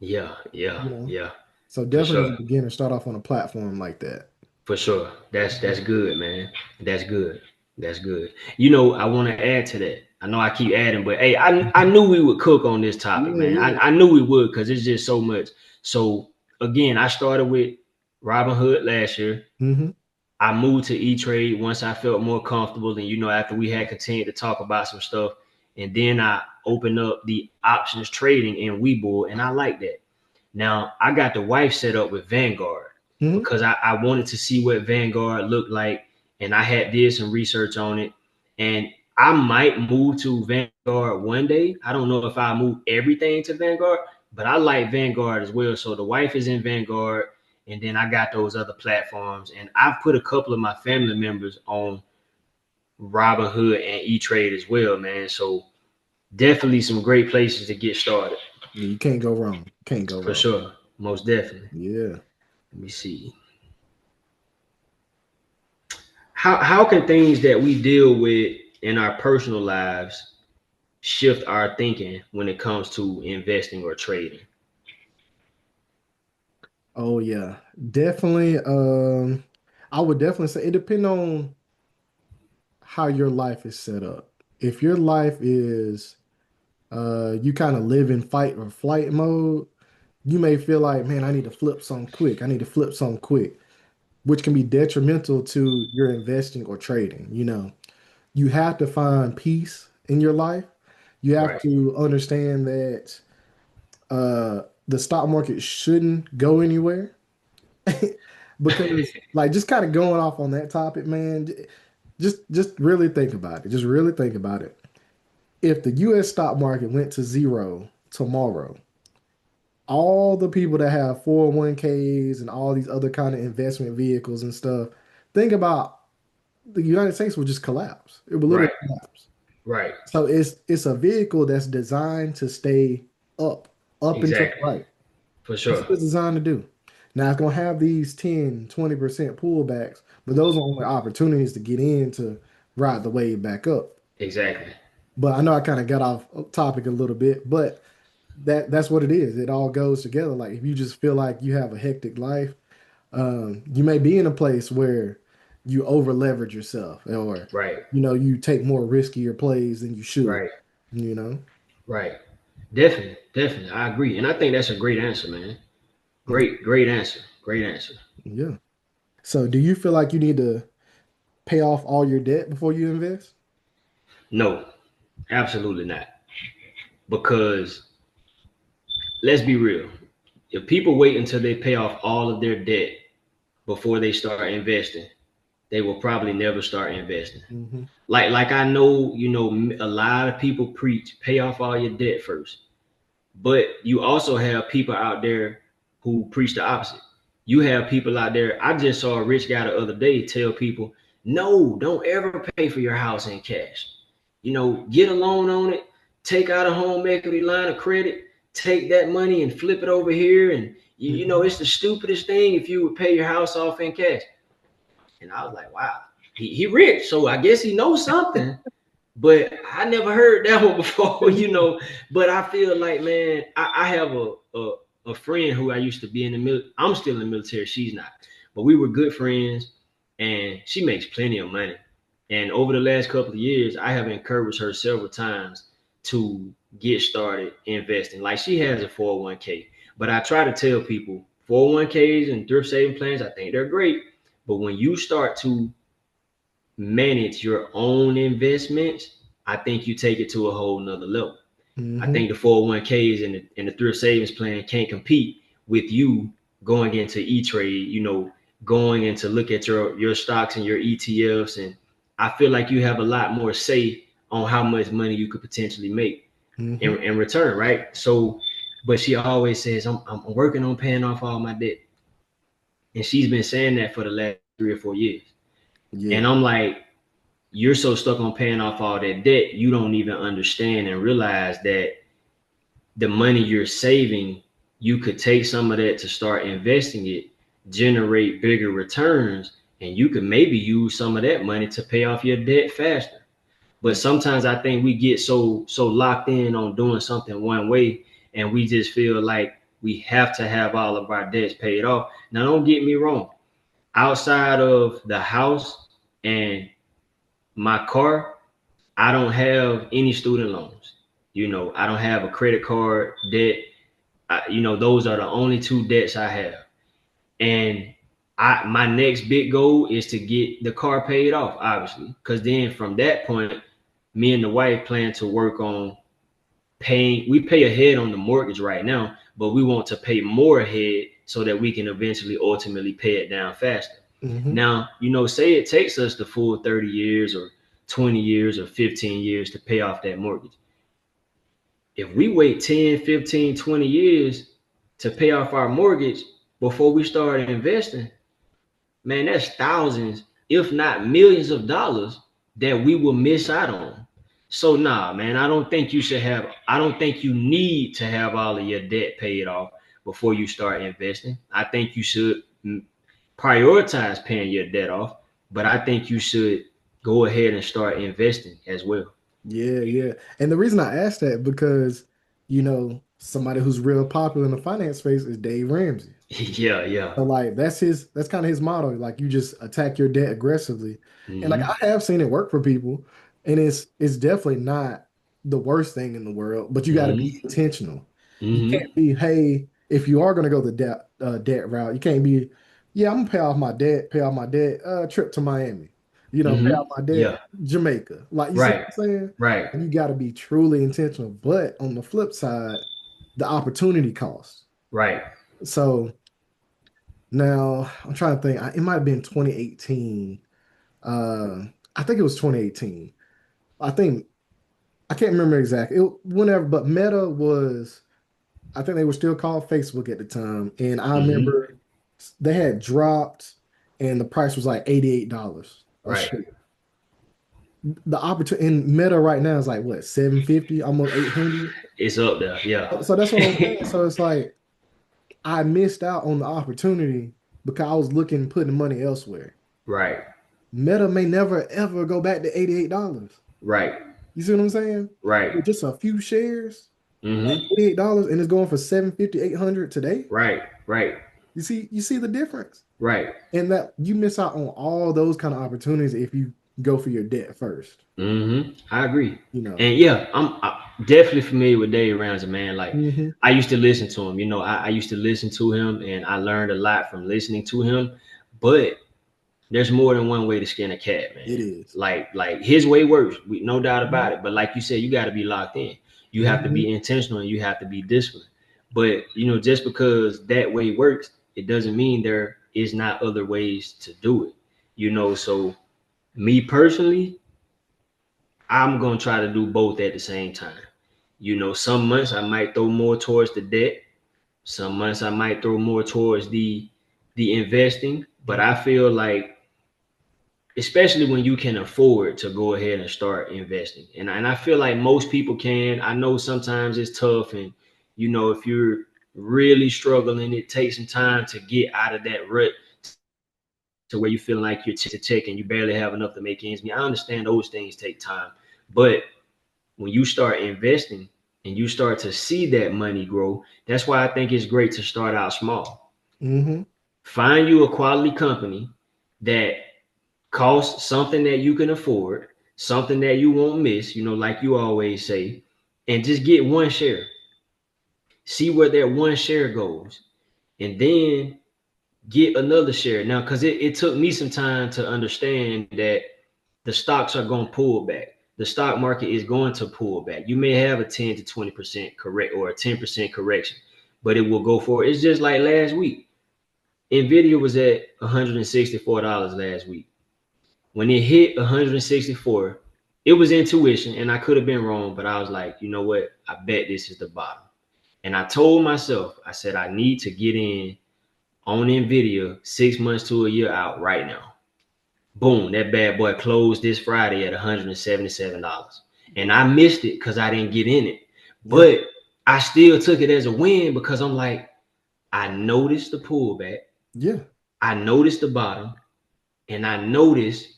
Yeah. Yeah. You know. Yeah. So For definitely as sure. a beginner, start off on a platform like that. For sure. That's Mhm. good, man. That's good. That's good. I want to add to that. I know I keep adding, but hey, I knew we would cook on this topic, Yeah, man. yeah. I knew we would because it's just so much. So again, I started with Robinhood last year. Hmm. I moved to E Trade once I felt more comfortable, and after we had continued to talk about some stuff, and then I opened up the options trading in Webull, and I like that. Now I got the wife set up with Vanguard Hmm. because I wanted to see what Vanguard looked like, and I had did some research on it, and I might move to Vanguard one day. I don't know if I move everything to Vanguard, but I like Vanguard as well. So the wife is in Vanguard, and then I got those other platforms, and I've put a couple of my family members on Robinhood and E Trade as well, man. So definitely some great places to get started Yeah, you can't go wrong. Can't go for wrong. sure, most definitely. Yeah. Let me see. How can things that we deal with in our personal lives shift our thinking when it comes to investing or trading? Oh yeah. Definitely. I would definitely say it depends on how your life is set up. If your life is you kind of live in fight or flight mode, you may feel like, man, I need to flip some quick. I need to flip some quick, which can be detrimental to your investing or trading. You have to find peace in your life. You have Right, to understand that the stock market shouldn't go anywhere. Because like just kind of going off on that topic, man, just really think about it. Just really think about it. If the US stock market went to zero tomorrow, all the people that have 401ks and all these other kind of investment vehicles and stuff, think about the United States would just collapse. It would literally right, collapse. right. So it's a vehicle that's designed to stay up, up and to the Exactly, right. for That's sure. what it's designed to do. Now it's gonna have these 10, 20% pullbacks, but those are only opportunities to get in to ride the wave back up. Exactly. But I know I kind of got off topic a little bit, but that's what it is. It all goes together. Like if you just feel like you have a hectic life, you may be in a place where you over leverage yourself, or Right, you take more riskier plays than you should. right, You know, right. Definitely, definitely. I agree. And I think that's a great answer, man. Mm, Great answer. Great answer. yeah. So, do you feel like you need to pay off all your debt before you invest? No, absolutely not. Because let's be real. If people wait until they pay off all of their debt before they start investing, they will probably never start investing. Hmm. Like I know, a lot of people preach pay off all your debt first. But you also have people out there who preach the opposite. You have people out there. I just saw a rich guy the other day tell people, no, don't ever pay for your house in cash. Get a loan on it, take out a home equity line of credit, take that money and flip it over here. And Hmm. it's the stupidest thing if you would pay your house off in cash. And I was like, wow, he rich. So I guess he knows something. But I never heard that one before, But I feel like, man, I have a friend who I used to be in the military. I'm still in the military. She's not, but we were good friends, and she makes plenty of money. And over the last couple of years, I have encouraged her several times to get started investing. Like she has a 401k, but I try to tell people 401ks and thrift saving plans, I think they're great. But when you start to manage your own investments, I think you take it to a whole nother level. I Hmm. think the 401ks and the thrift savings plan can't compete with you going into E-Trade, going in to look at your stocks and your ETFs. And I feel like you have a lot more say on how much money you could potentially make Hmm. in return, right? So, but she always says, I'm working on paying off all my debt. And she's been saying that for the last 3 or 4 years. Yeah. And I'm like, you're so stuck on paying off all that debt, you don't even understand and realize that the money you're saving, you could take some of that to start investing it, generate bigger returns, and you could maybe use some of that money to pay off your debt faster. But sometimes I think we get so locked in on doing something one way, and we just feel like we have to have all of our debts paid off. Now, don't get me wrong. Outside of the house and my car, I don't have any student loans. I don't have a credit card debt. Those are the only two debts I have. And My next big goal is to get the car paid off, obviously, because then from that point, me and the wife plan to work on paying. We pay ahead on the mortgage right now, but we want to pay more ahead so that we can eventually ultimately pay it down faster. Hmm. Now, say it takes us the full 30 years or 20 years or 15 years to pay off that mortgage. If we wait 10, 15, 20 years to pay off our mortgage before we start investing, man, that's thousands, if not millions of dollars that we will miss out on. So nah, man, I don't think you need to have all of your debt paid off before you start investing. I think you should prioritize paying your debt off, but I think you should go ahead and start investing as well. Yeah, yeah. And the reason I asked that because, somebody who's real popular in the finance space is Dave Ramsey. Yeah, yeah. So like that's kind of his motto. Like you just attack your debt aggressively. And like Mm-hmm. I have seen it work for people, and it's definitely not the worst thing in the world, but you got to be Mm-hmm. intentional. You Mm-hmm. can't be, hey, if you are going to go the debt route, you can't be, yeah, I'm gonna pay off my debt, trip to Miami, pay Mm-hmm. off my debt, Yeah. Jamaica. Like you see what Right. I'm saying? Right. And you got to be truly intentional. But on the flip side, the opportunity cost. Right. So now I'm trying to think. It might have been 2018. I think it was 2018. I think I can't remember exactly. Whenever, but Meta was. I think they were still called Facebook at the time, and I Mm-hmm. remember they had dropped, and the price was like $88 a Right. share. The opportunity in Meta right now is like what 750, almost 800. It's up there. Yeah. So that's what I'm saying. So it's like I missed out on the opportunity because I was looking putting money elsewhere. Right. Meta may never ever go back to $88. Right. You see what I'm saying? Right. With just a few shares at Mm-hmm. $88 and it's going for 750, 800 today. Right. Right. You see the difference? Right. And that you miss out on all those kind of opportunities if you go for your debt first. I agree. You know. And yeah, I'm definitely familiar with Dave Ramsey, man. Like Hmm. I used to listen to him. I used to listen to him, and I learned a lot from listening to him. But there's more than one way to skin a cat, man. It is. Like his way works, no doubt Mm-hmm. about it. But like you said, you got to be locked in. You have to Hmm. be intentional, and you have to be disciplined. But just because that way works, it doesn't mean there is not other ways to do it. So me personally, I'm gonna try to do both at the same time. Some months I might throw more towards the debt. Some months I might throw more towards the investing. But I feel like, especially when you can afford to go ahead and start investing, and I feel like most people can. I know sometimes it's tough, and if you're really struggling, it takes some time to get out of that rut to where you feel like you're to check and you barely have enough to make ends meet. I understand those things take time, but when you start investing and you start to see that money grow, that's why I think it's great to start out small. Hmm. Find you a quality company that costs something that you can afford, something that you won't miss, like you always say, and just get one share. See where that one share goes, and then get another share. Now, because it took me some time to understand that the stocks are going to pull back. The stock market is going to pull back. You may have a 10 to 20% correct or a 10% correction, but it will go forward. It's just like last week. Nvidia was at $164 last week. When it hit 164, it was intuition, and I could have been wrong, but I was like, you know what? I bet this is the bottom. And I told myself, I said, I need to get in on Nvidia 6 months to a year out right now. Boom, that bad boy closed this Friday at $177. And I missed it because I didn't get in it. Yeah. But I still took it as a win because I'm like, I noticed the pullback, Yeah. I noticed the bottom, and I noticed,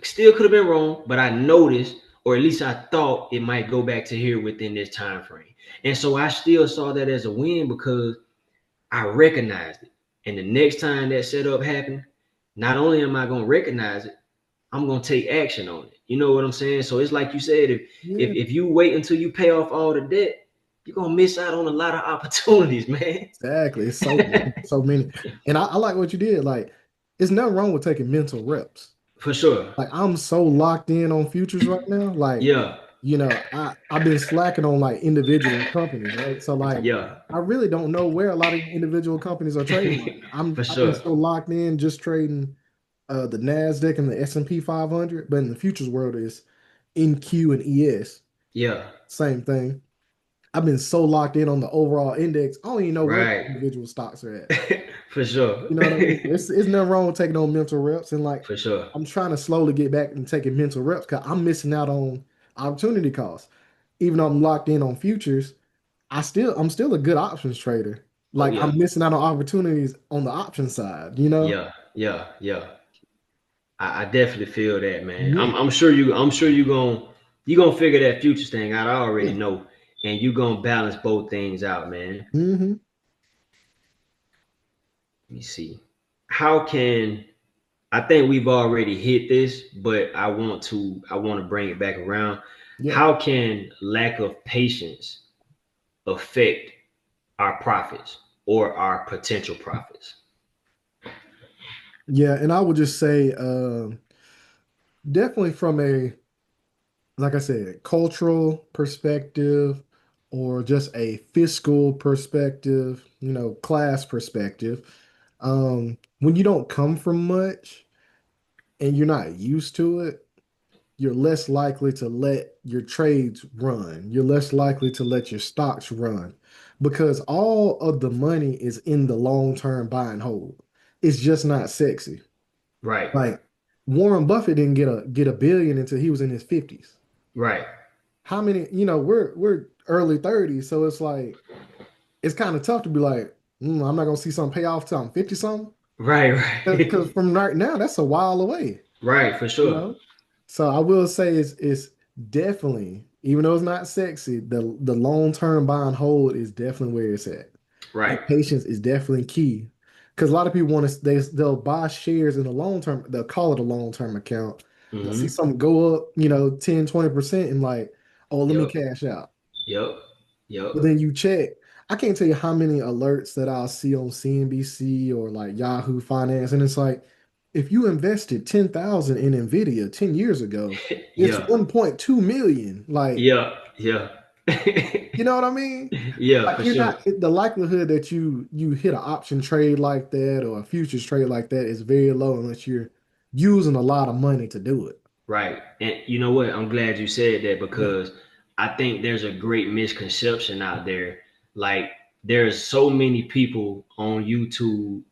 still could have been wrong, but I noticed, or at least I thought it might go back to here within this time frame. And so I still saw that as a win because I recognized it. And the next time that setup happened, not only am I going to recognize it, I'm gonna take action on it. You know what I'm saying? So it's like you said, if if Yeah. if you wait until you pay off all the debt, you're gonna miss out on a lot of opportunities, man. Exactly. It's so many, so many. And I like what you did. Like it's nothing wrong with taking mental reps. For sure. Like I'm so locked in on futures right now. Like, Yeah. I've been slacking on like individual companies, right? So like Yeah. I really don't know where a lot of individual companies are trading right now. For I've been sure. so locked in just trading the Nasdaq and the S&P 500, but in the futures world is NQ and ES, Yeah. same thing. I've been so locked in on the overall index, I don't even know where the Right. individual stocks are at. For sure. You know what I mean? It's nothing wrong with taking on mental reps, and like For sure. I'm trying to slowly get back and taking mental reps because I'm missing out on opportunity costs. Even though I'm locked in on futures, I'm still a good options trader. Oh Like yeah. I'm missing out on opportunities on the option side, you know? Yeah. Yeah. Yeah. I definitely feel that, man. Yeah. I'm sure you gonna figure that futures thing out. I already Yeah. know. And you gonna balance both things out, man. Hmm. Let me see. How can I think we've already hit this, but I want to bring it back around. Yeah. How can lack of patience affect our profits or our potential profits? Yeah. And I would just say, definitely from a, like I said, cultural perspective or just a fiscal perspective, class perspective. When you don't come from much and you're not used to it, you're less likely to let your trades run. You're less likely to let your stocks run because all of the money is in the long-term buy and hold. It's just not sexy. Right, Like Warren Buffett didn't get a billion until he was in his 50s. right, How many, we're early 30s, so it's like it's kind of tough to be like, I'm not gonna see something pay off till I'm 50 something. right, Because right, from right now, that's a while away. right, for you sure. know. So I will say it's definitely, even though it's not sexy, the long-term buy and hold is definitely where it's at. Right. And patience is definitely key. Because a lot of people want to they'll buy shares in the long term, they'll call it a long-term account. They'll see Mm-hmm. something go up, 10, 20% and like, oh, let me Yep. cash out. Yep. Yep. But then you check. I can't tell you how many alerts that I'll see on CNBC or like Yahoo Finance, and it's like, if you invested 10,000 in Nvidia 10 years ago, it's Yeah. 1.2 million. Like, Yeah. Yeah. you know what I mean? Yeah, Like for you're sure. not the likelihood that you hit an option trade like that or a futures trade like that is very low unless you're using a lot of money to do it. Right. And you know what? I'm glad you said that Yeah. because I think there's a great misconception out there. Like there's so many people on YouTube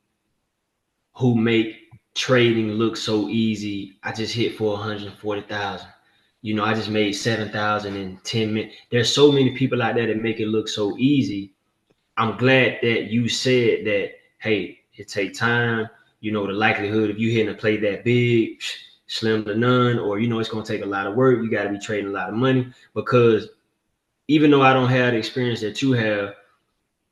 who make trading look so easy. I just hit for 140,000. I just made 7,000 in 10 minutes. There's so many people out there that make it look so easy. I'm glad that you said that, hey, it take time. The likelihood of you hitting a play that big, slim to none, or it's gonna take a lot of work. You gotta be trading a lot of money. Because even though I don't have the experience that you have,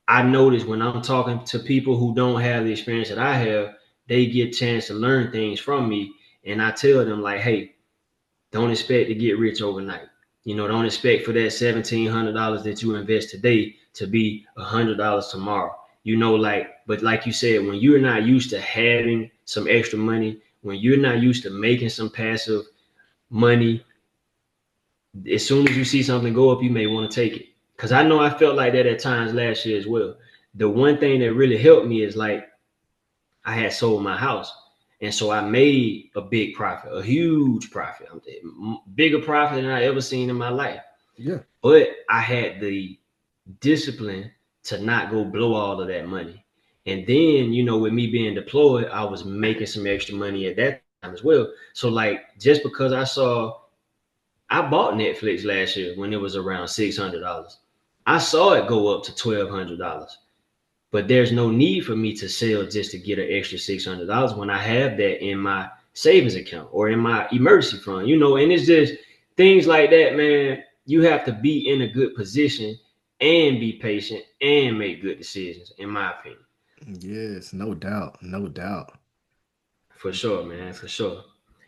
I notice when I'm talking to people who don't have the experience that I have, they get a chance to learn things from me. And I tell them, like, hey, don't expect to get rich overnight. Don't expect for that $1,700 that you invest today to be $100 tomorrow. But like you said, when you're not used to having some extra money, when you're not used to making some passive money, as soon as you see something go up, you may want to take it. Because I know I felt like that at times last year as well. The one thing that really helped me is like I had sold my house. And so I made a big profit, a huge profit, bigger profit than I ever seen in my life. Yeah. But I had the discipline to not go blow all of that money. And then, with me being deployed, I was making some extra money at that time as well. So, like, just because I bought Netflix last year when it was around $600. I saw it go up to $1,200. But there's no need for me to sell just to get an extra $600 when I have that in my savings account or in my emergency fund. And it's just things like that, man. You have to be in a good position and be patient and make good decisions, in my opinion. Yes, no doubt. No doubt. For sure, man. For sure.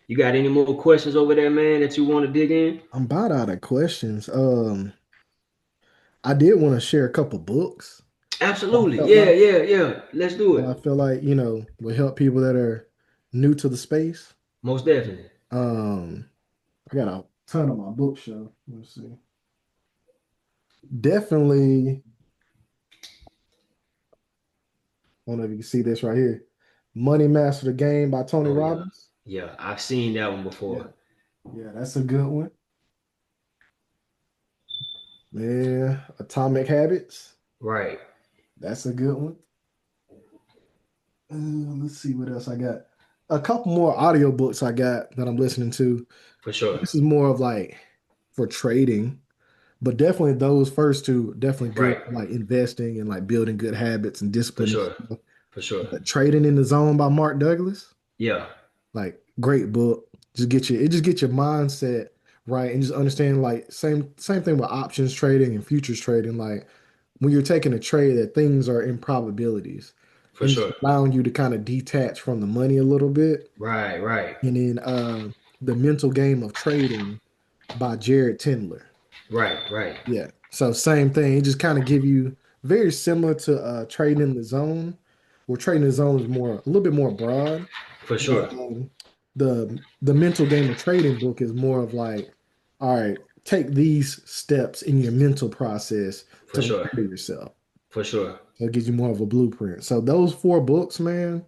You got any more questions over there, man, that you want to dig in? I'm about out of questions. I did want to share a couple books that I Absolutely. felt Yeah, like yeah, yeah. Let's do that it. I feel like, will help people that are, new to the space. Most definitely. Um, I got a ton on my bookshelf. Let's see. Definitely, I don't know if you can see this right here. Money Master the Game by Tony Oh yeah, Robbins. yeah. I've seen that one Yeah, before. yeah, that's a good one. Man, Atomic Habits. Right. That's a good one. Let's see what else I got. A couple more audiobooks I got that I'm listening to. For sure. This is more of like for trading, but definitely those first two definitely good Right. for like investing and like building good habits and For discipline and sure. stuff. For sure. But Trading in the Zone by Mark Douglas, Yeah. like great book. Just get your mindset right and just understand like same thing with options trading and futures trading. Like when you're taking a trade that things are improbabilities For and just sure. allowing you to kind of detach from the money a little bit. Right. Right. And then The Mental Game of Trading by Jared Tendler. Right. Right. Yeah. So same thing. It just kind of give you very similar to Trading in the Zone, where Trading in the Zone is more a little bit more broad. For But sure. the Mental Game of Trading book is more of like, all right, take these steps in your mental process For to sure. prepare yourself. For sure. So it gives you more of a blueprint. So those four books, man,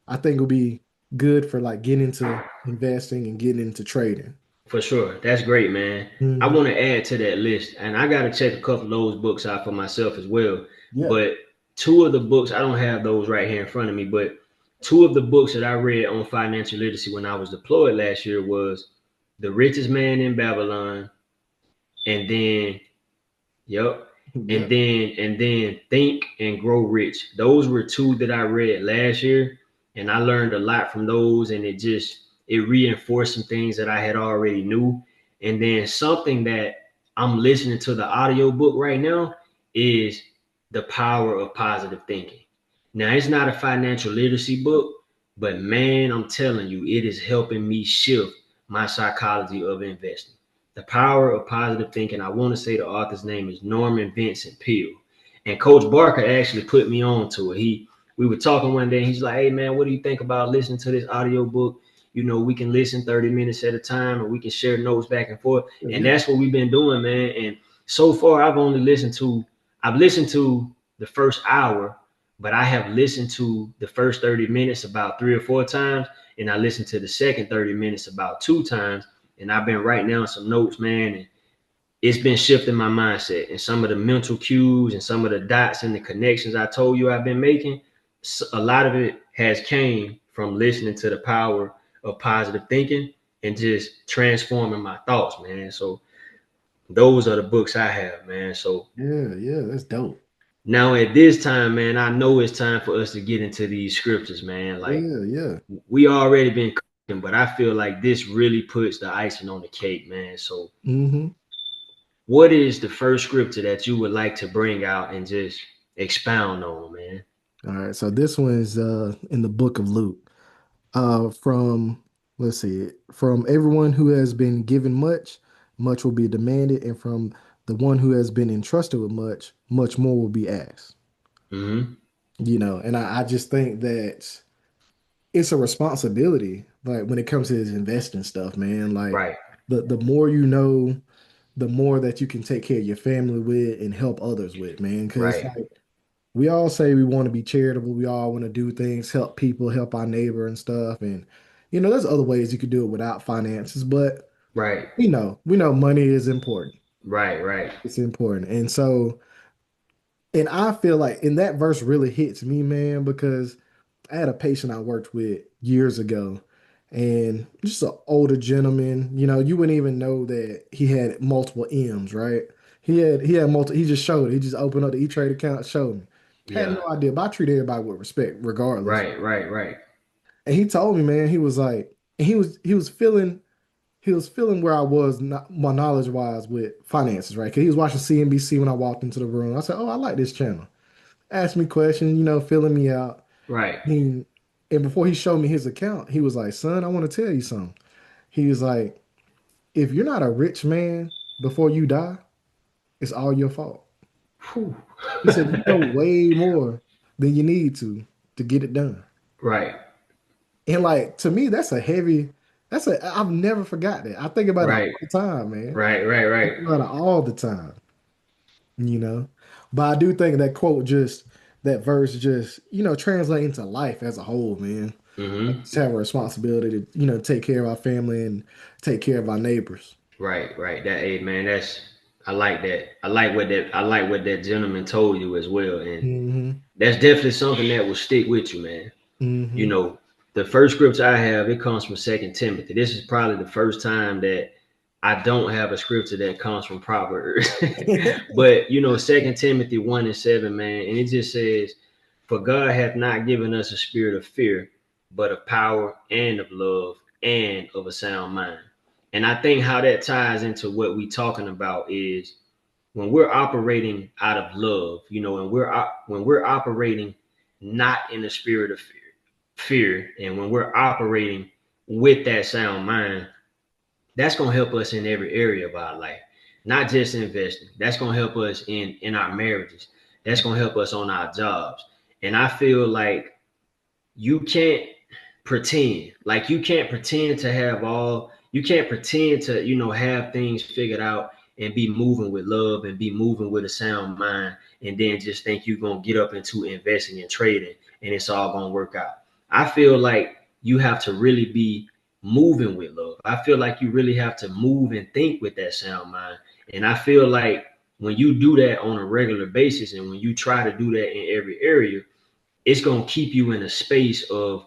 I think will be good for like getting into investing and getting into trading. For sure. That's great, man. I Hmm. want to add to that list, and I got to check a couple of those books out for myself as well. Yeah. But two of the books, I don't have those right here in front of me, but two of the books that I read on financial literacy when I was deployed last year was The Richest Man in Babylon, and then yep. Yeah. And then Think and Grow Rich. Those were two that I read last year, and I learned a lot from those, and it reinforced some things that I had already knew. And then something that I'm listening to the audio book right now is The Power of Positive Thinking. Now it's not a financial literacy book, but man, I'm telling you, it is helping me shift my psychology of investing. The Power of Positive Thinking. I want to say the author's name is Norman Vincent Peale. And Coach Barker actually put me on to it. We were talking one day, and he's like, "Hey man, what do you think about listening to this audio book? You know, we can listen 30 minutes at a time and we can share notes back and forth." And Yeah. that's what we've been doing, man. And so far I've listened to the first hour, but I have listened to the first 30 minutes about 3 or 4 times, and I listened to the second 30 minutes about 2 times, and I've been writing down some notes, man, and it's been shifting my mindset and some of the mental cues and some of the dots and the connections I told you I've been making. A lot of it has came from listening to the power of positive thinking and just transforming my thoughts, man. So those are the books I have, man. So Yeah. Yeah. That's dope. now at this time, man, I know it's time for us to get into these scriptures, man. Like Yeah. Yeah. we already been cooking, but I feel like this really puts the icing on the cake, man. So Hmm. what is the first scripture that you would like to bring out and just expound on, man? All right. So this one is in the book of Luke. From let's see, from everyone who has been given much, much will be demanded, and from the one who has been entrusted with much, much more will be asked. Mm-hmm. And I just think that it's a responsibility, like when it comes to this investing stuff, man. Like Right, the more you know, the more that you can take care of your family with and help others with, man. Because right, like we all say we want to be charitable, we all want to do things, help people, help our neighbor and stuff. And there's other ways you could do it without finances, but right, we know money is important. right, right. It's important. And I feel like and that verse really hits me, man, because I had a patient I worked with years ago, and just an older gentleman. You wouldn't even know that he had multiple M's, right? He had multiple. He just showed it. He just opened up the E-Trade account, showed me. Had Yeah. no idea, but I treat everybody with respect, regardless. Right, right, right. And he told me, man, he was like, and he was feeling where I was, not, my knowledge wise with finances, right? Because he was watching CNBC when I walked into the room. I said, "Oh, I like this channel." Asked me questions, filling me out. Right. He, and before he showed me his account, he was like, "Son, I want to tell you something." He was like, "If you're not a rich man before you die, it's all your fault." Whew. He said, "You know way more than you need to get it done." Right. And like to me, I've never forgot that. I think about it all Right, the time, man. right, right, I right. think about it all the time, you know. But I do think that verse just, translate into life as a whole, man. Like, Mm-hmm. just have a responsibility to, take care of our family and take care of our neighbors. Right, right. That, hey man, that's I like that. I like what that gentleman told you as well, and Hmm. that's definitely something that will stick with you, man. You Hmm. know, the first scripture I have, it comes from Second Timothy. This is probably the first time that I don't have a scripture that comes from Proverbs. But Second Timothy 1:7, man, and it just says, "For God hath not given us a spirit of fear, but of power and of love and of a sound mind." And I think how that ties into what we talking about is when we're operating out of love, and when we're operating not in the spirit of fear, and when we're operating with that sound mind, that's going to help us in every area of our life, not just investing. That's going to help us in our marriages. That's going to help us on our jobs. And I feel like you can't you can't pretend to have things figured out and be moving with love and be moving with a sound mind, and then just think you're going to get up into investing and trading and it's all going to work out. I feel like you have to really be moving with love. I feel like you really have to move and think with that sound mind. And I feel like when you do that on a regular basis, and when you try to do that in every area, it's going to keep you in a space of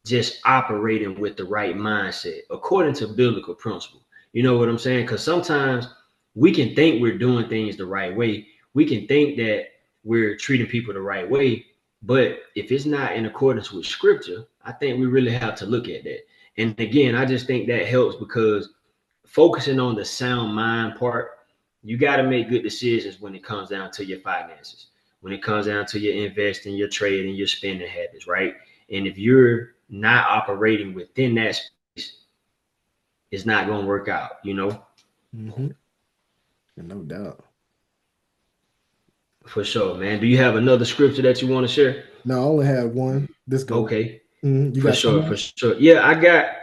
just operating with the right mindset according to biblical principle. You know what I'm saying? Because sometimes we can think we're doing things the right way. We can think that we're treating people the right way. But if it's not in accordance with scripture, I think we really have to look at that. And again, I just think that helps because focusing on the sound mind part, you got to make good decisions when it comes down to your finances, when it comes down to your investing, your trading, your spending habits, right? And if you're not operating within that space, it's not going to work out. Hmm. No doubt. For sure, man. Do you have another scripture that you want to share? No, I only have one. This go. Okay, You for got some sure, more? for sure. Yeah,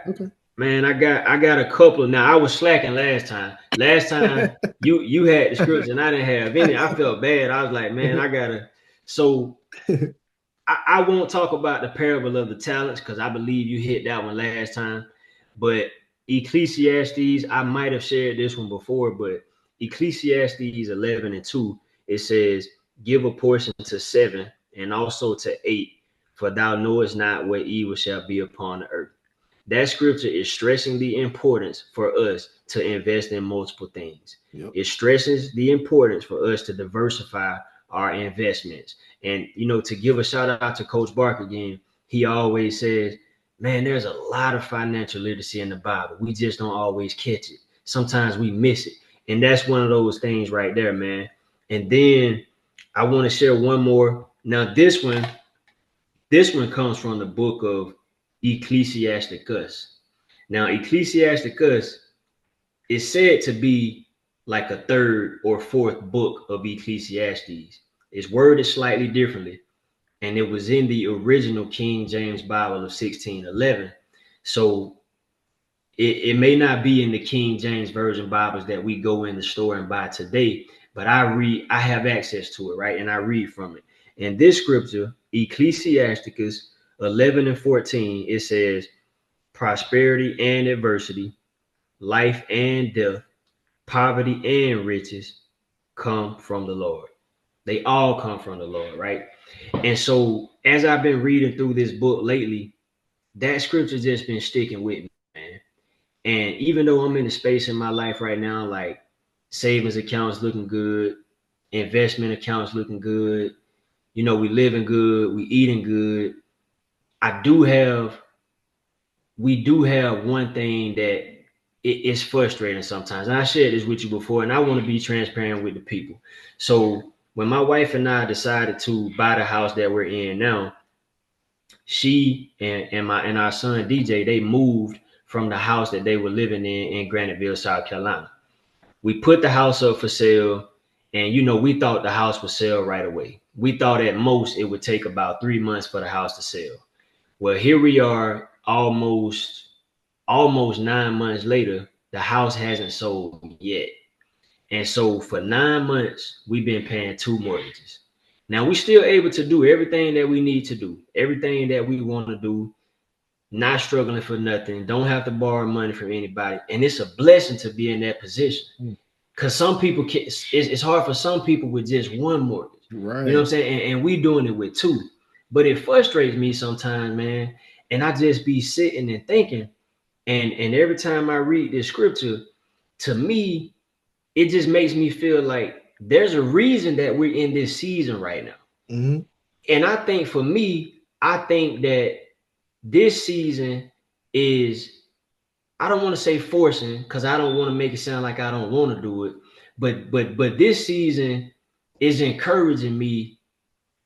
Okay. I got a couple. Now I was slacking last time. Last time you had the scripts and I didn't have any. I felt bad. I was like, man, I gotta. So I won't talk about the parable of the talents because I believe you hit that one last time. But Ecclesiastes, I might have shared this one before, but Ecclesiastes 11:2, it says, "Give a portion to seven and also to eight, for thou knowest not what evil shall be upon the earth." That scripture is stressing the importance for us to invest in multiple things. Yep. It stresses the importance for us to diversify our investments. And, to give a shout out to Coach Barker again, he always says, man, there's a lot of financial literacy in the Bible. We just don't always catch it. Sometimes we miss it. And that's one of those things right there, man. And then I want to share one more. Now, this one comes from the book of Ecclesiasticus. Now, Ecclesiasticus is said to be like a third or fourth book of Ecclesiastes. It's worded slightly differently, and it was in the original King James Bible of 1611. So it may not be in the King James Version Bibles that we go in the store and buy today, but I have access to it, right? And I read from it. And this scripture, Ecclesiasticus 11:14, it says, prosperity and adversity, life and death, poverty and riches come from the Lord. They all come from the Lord, right? And so as I've been reading through this book lately, that scripture just been sticking with me, man. And even though I'm in a space in my life right now, like savings accounts looking good, investment accounts looking good, we living good, we eating good. I do have, we do have one thing that it's frustrating sometimes. And I shared this with you before, and I want to be transparent with the people. So when my wife and I decided to buy the house that we're in now, she and our son DJ, they moved from the house that they were living in Graniteville, South Carolina. We put the house up for sale, and we thought the house would sell right away. We thought at most it would take about 3 months for the house to sell. Well, here we are almost almost 9 months later, the house hasn't sold yet. And so for 9 months, we've been paying two mortgages. Now we still able to do everything that we need to do, everything that we want to do, not struggling for nothing, don't have to borrow money from anybody. And it's a blessing to be in that position. Mm. Because some people can, it's hard for some people with just one mortgage. You know what Right. I'm saying? And we doing it with two. But it frustrates me sometimes, man. And I just be sitting and thinking, and every time I read this scripture, to me, it just makes me feel like there's a reason that we're in this season right now. Hmm. And I think for me, I think that this season is, I don't want to say forcing because I don't want to make it sound like I don't want to do it, but this season is encouraging me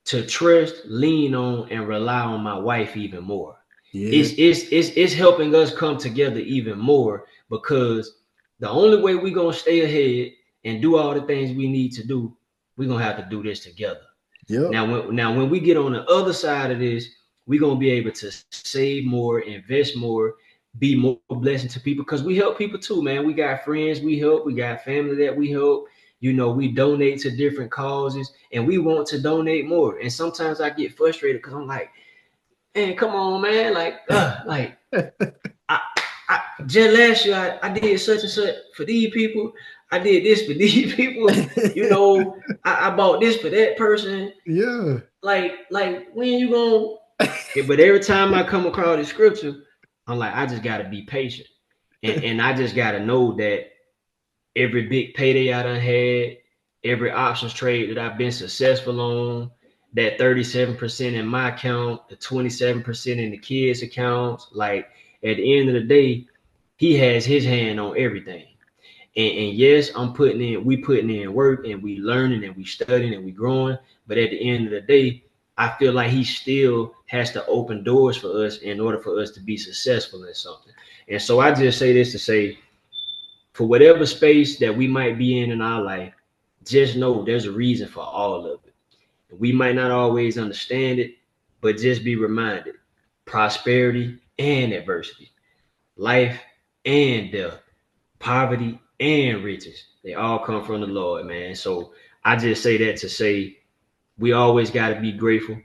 to trust, lean on, and rely on my wife even more. Yeah. It's helping us come together even more because the only way we're gonna stay ahead and do all the things we need to do, we're gonna have to do this together. Yep. Now when we get on the other side of this, we're gonna be able to save more, invest more, be more blessing to people because we help people too, man. We got friends we help, we got family that we help. We donate to different causes and we want to donate more. And sometimes I get frustrated because I'm like, man, come on, man. Like I, just last year I did such and such for these people. I did this for these people. I bought this for that person. Yeah. Like when you gonna? Yeah, but every time I come across the scripture, I'm like, I just gotta be patient, and I just gotta know that every big payday I done had, every options trade that I've been successful on, that 37% in my account, the 27% in the kids' accounts, like at the end of the day, he has his hand on everything. And yes, we putting in work and we learning and we studying and we growing. But at the end of the day, I feel like he still has to open doors for us in order for us to be successful in something. And so I just say this to say, for whatever space that we might be in our life, just know there's a reason for all of it. We might not always understand it, but just be reminded prosperity and adversity, life and death, poverty and riches, they all come from the Lord, man. So I just say that to say we always got to be grateful.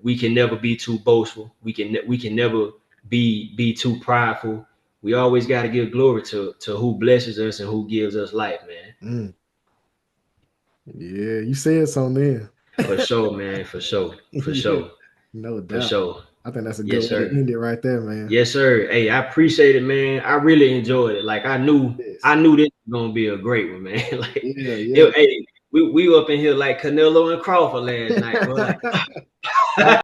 We can never be too boastful. We can never be too prideful. We always got to give glory to who blesses us and who gives us life, man. Mm. Yeah, you said something there. For sure, man. For sure. For Yeah, sure. no For doubt. sure. I think that's a good Yes, way to sir. end it right there, man. Yes, sir. Hey, I appreciate it, man. I really enjoyed it. Like I knew, Yes. I knew this was gonna be a great one, man. Like, Yeah, yeah. hey, we up in here like Canelo and Crawford last night, bro. Like,